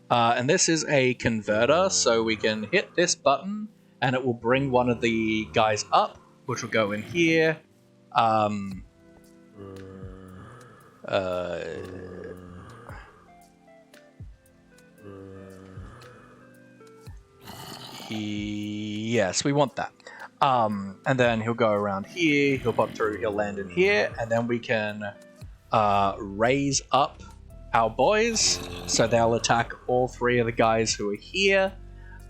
Speaker 1: And this is a converter, so we can hit this button, and it will bring one of the guys up, which will go in here. Yes, we want that. And then he'll go around here, he'll pop through, he'll land in here, and then we can raise up our boys, so they'll attack all three of the guys who are here,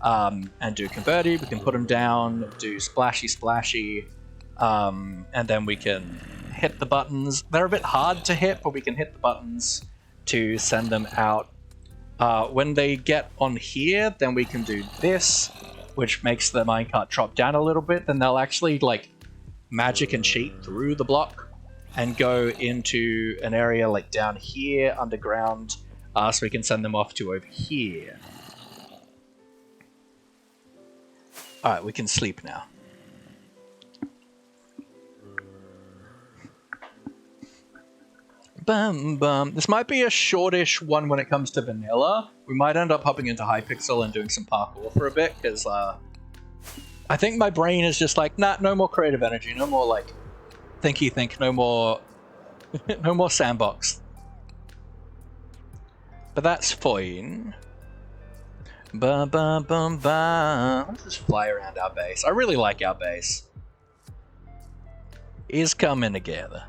Speaker 1: and do converti. We can put them down, do splashy splashy, and then we can hit the buttons. They're a bit hard to hit, but we can hit the buttons to send them out. When they get on here, then we can do this, which makes the minecart drop down a little bit. Then they'll actually, like, magic and cheat through the block and go into an area like down here underground, so we can send them off to over here. Alright, we can sleep now. Bum, bum. This might be a shortish one when it comes to vanilla. We might end up hopping into Hypixel and doing some parkour for a bit, because I think my brain is just like, nah, no more creative energy, no more, like, thinky think, no more no more sandbox. But that's fine. Bum, bum, bum, bum. Let's just fly around our base. I really like our base. It's coming together.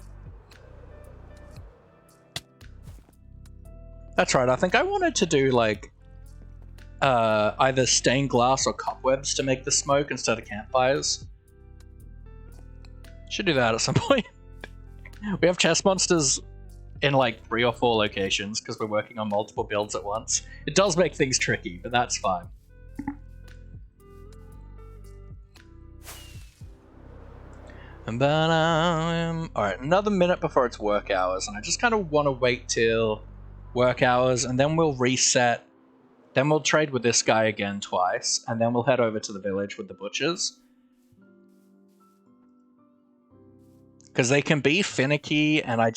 Speaker 1: That's right, I think I wanted to do, like, either stained glass or cobwebs to make the smoke instead of campfires. Should do that at some point. We have chest monsters in, like, 3 or 4 locations because we're working on multiple builds at once. It does make things tricky, but that's fine. Alright, another minute before it's work hours, and I just kind of want to wait till work hours, and then we'll reset. Then we'll trade with this guy again twice, and then we'll head over to the village with the butchers. Because they can be finicky, and I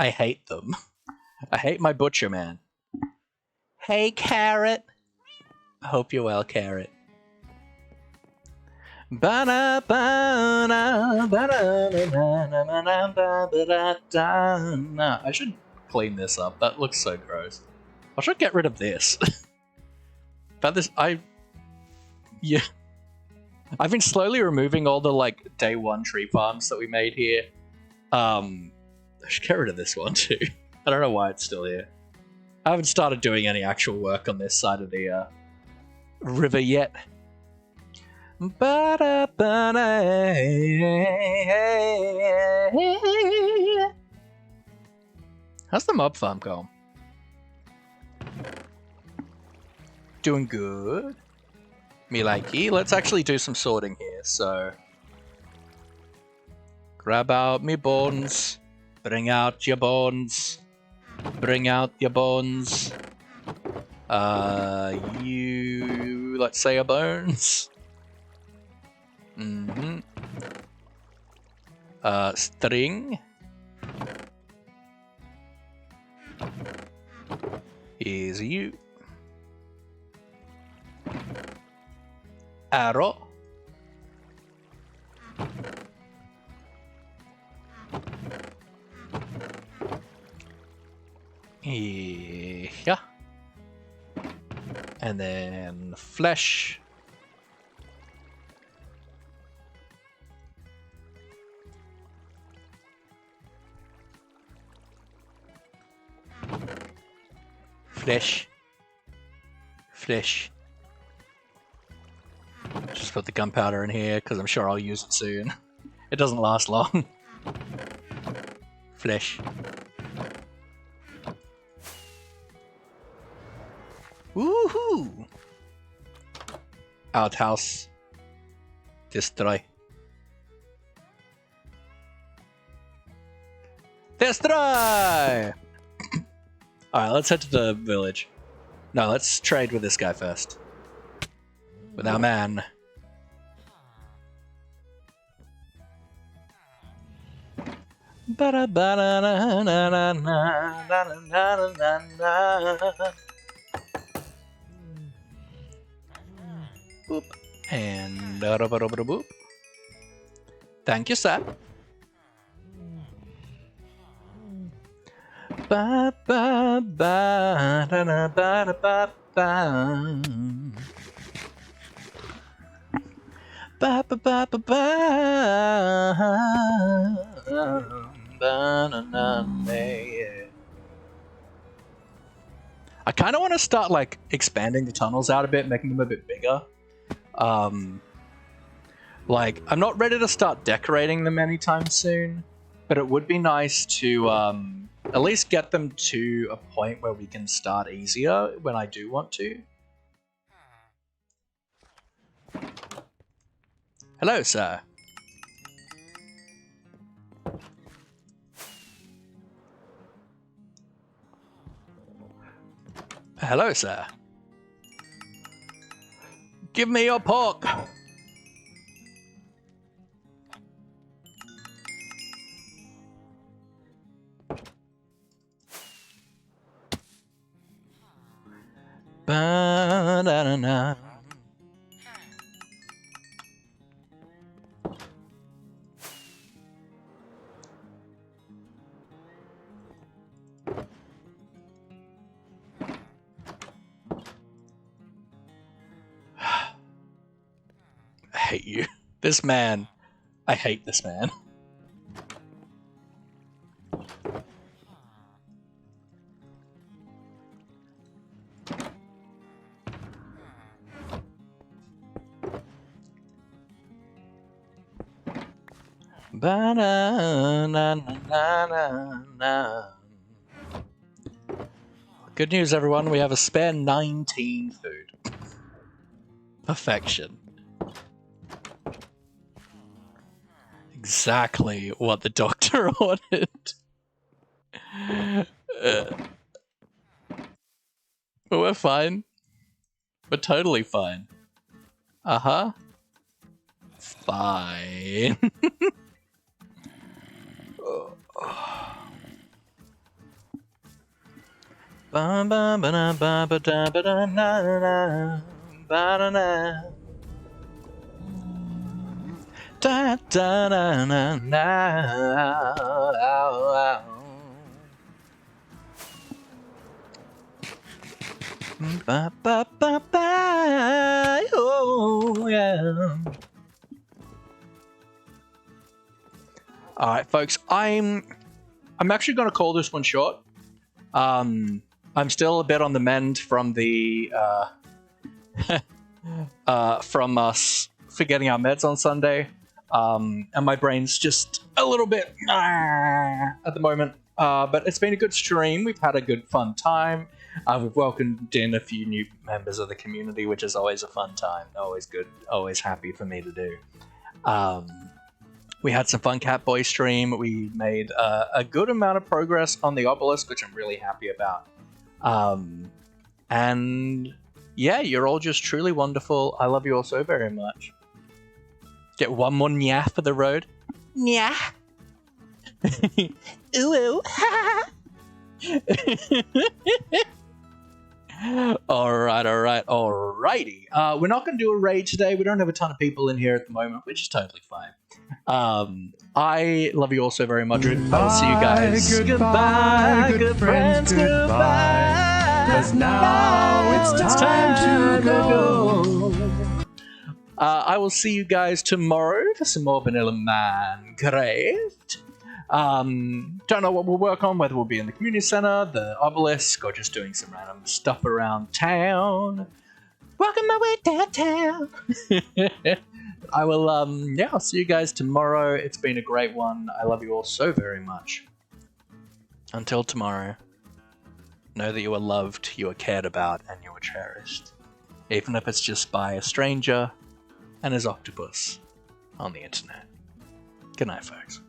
Speaker 1: hate them. I hate my butcher man. Hey, Carrot. I hope you're well, Carrot. I should clean this up. That looks so gross. I should get rid of this. But this, yeah. I've been slowly removing all the, like, day 1 tree farms that we made here. I should get rid of this one too. I don't know why it's still here. I haven't started doing any actual work on this side of the river yet. How's the mob farm going? Doing good. Me likey. Let's actually do some sorting here, so grab out me bones. Bring out your bones. Bring out your bones. You, let's say, a bones. String. Here's you. Arrow. Yeah. And then flesh. Flesh. Flesh. Just put the gunpowder in here because I'm sure I'll use it soon. It doesn't last long. Flesh. Woohoo! Outhouse. Destroy. Destroy! Alright, let's head to the village. No, let's trade with this guy first. With our man. Boop. And boop. Thank you, sir. Ba ba ba da da ba da ba ba. Ba ba ba ba ba. Ba na na yeah. I kind of want to start like expanding the tunnels out a bit, making them a bit bigger. Like I'm not ready to start decorating them anytime soon, but it would be nice to at least get them to a point where we can start easier when I do want to. Hello, sir. Hello, sir. Give me your pork. Ba-da-da-da. I hate you. This man. I hate this man. Ba-da-na-na-na-na. Good news, everyone. We have a spare 19 food. Perfection. Exactly what the doctor ordered. But we're fine. We're totally fine. Uh-huh. Fine. Ba ba ba da ba ba da ba da na na ba da na da da na na na. Ba ba ba ba. Oh yeah. All right, folks. I'm actually going to call this one short. I'm still a bit on the mend from the from us forgetting our meds on Sunday, and my brain's just a little bit at the moment. But it's been a good stream. We've had a good fun time. We've welcomed in a few new members of the community, which is always a fun time. Always good. Always happy for me to do. We had some fun Catboy stream. We made a good amount of progress on the obelisk, which I'm really happy about. And yeah, you're all just truly wonderful. I love you all so very much. Get one more nya for the road. Nya. Ooh, ooh. Alrighty. We're not going to do a raid today. We don't have a ton of people in here at the moment, which is totally fine. I love you all so very much.
Speaker 2: Goodbye,
Speaker 1: I will see you guys.
Speaker 2: goodbye, good friends, goodbye. 'Cause now it's time to go.
Speaker 1: I will see you guys tomorrow for some more Vanilla Minecraft. Don't know what we'll work on, whether we'll be in the community center, the obelisk, or just doing some random stuff around town. Walking my way downtown. I will, yeah, I'll see you guys tomorrow. It's been a great one. I love you all so very much. Until tomorrow, know that you are loved, you are cared about, and you are cherished. Even if it's just by a stranger and his octopus on the internet. Good night, folks.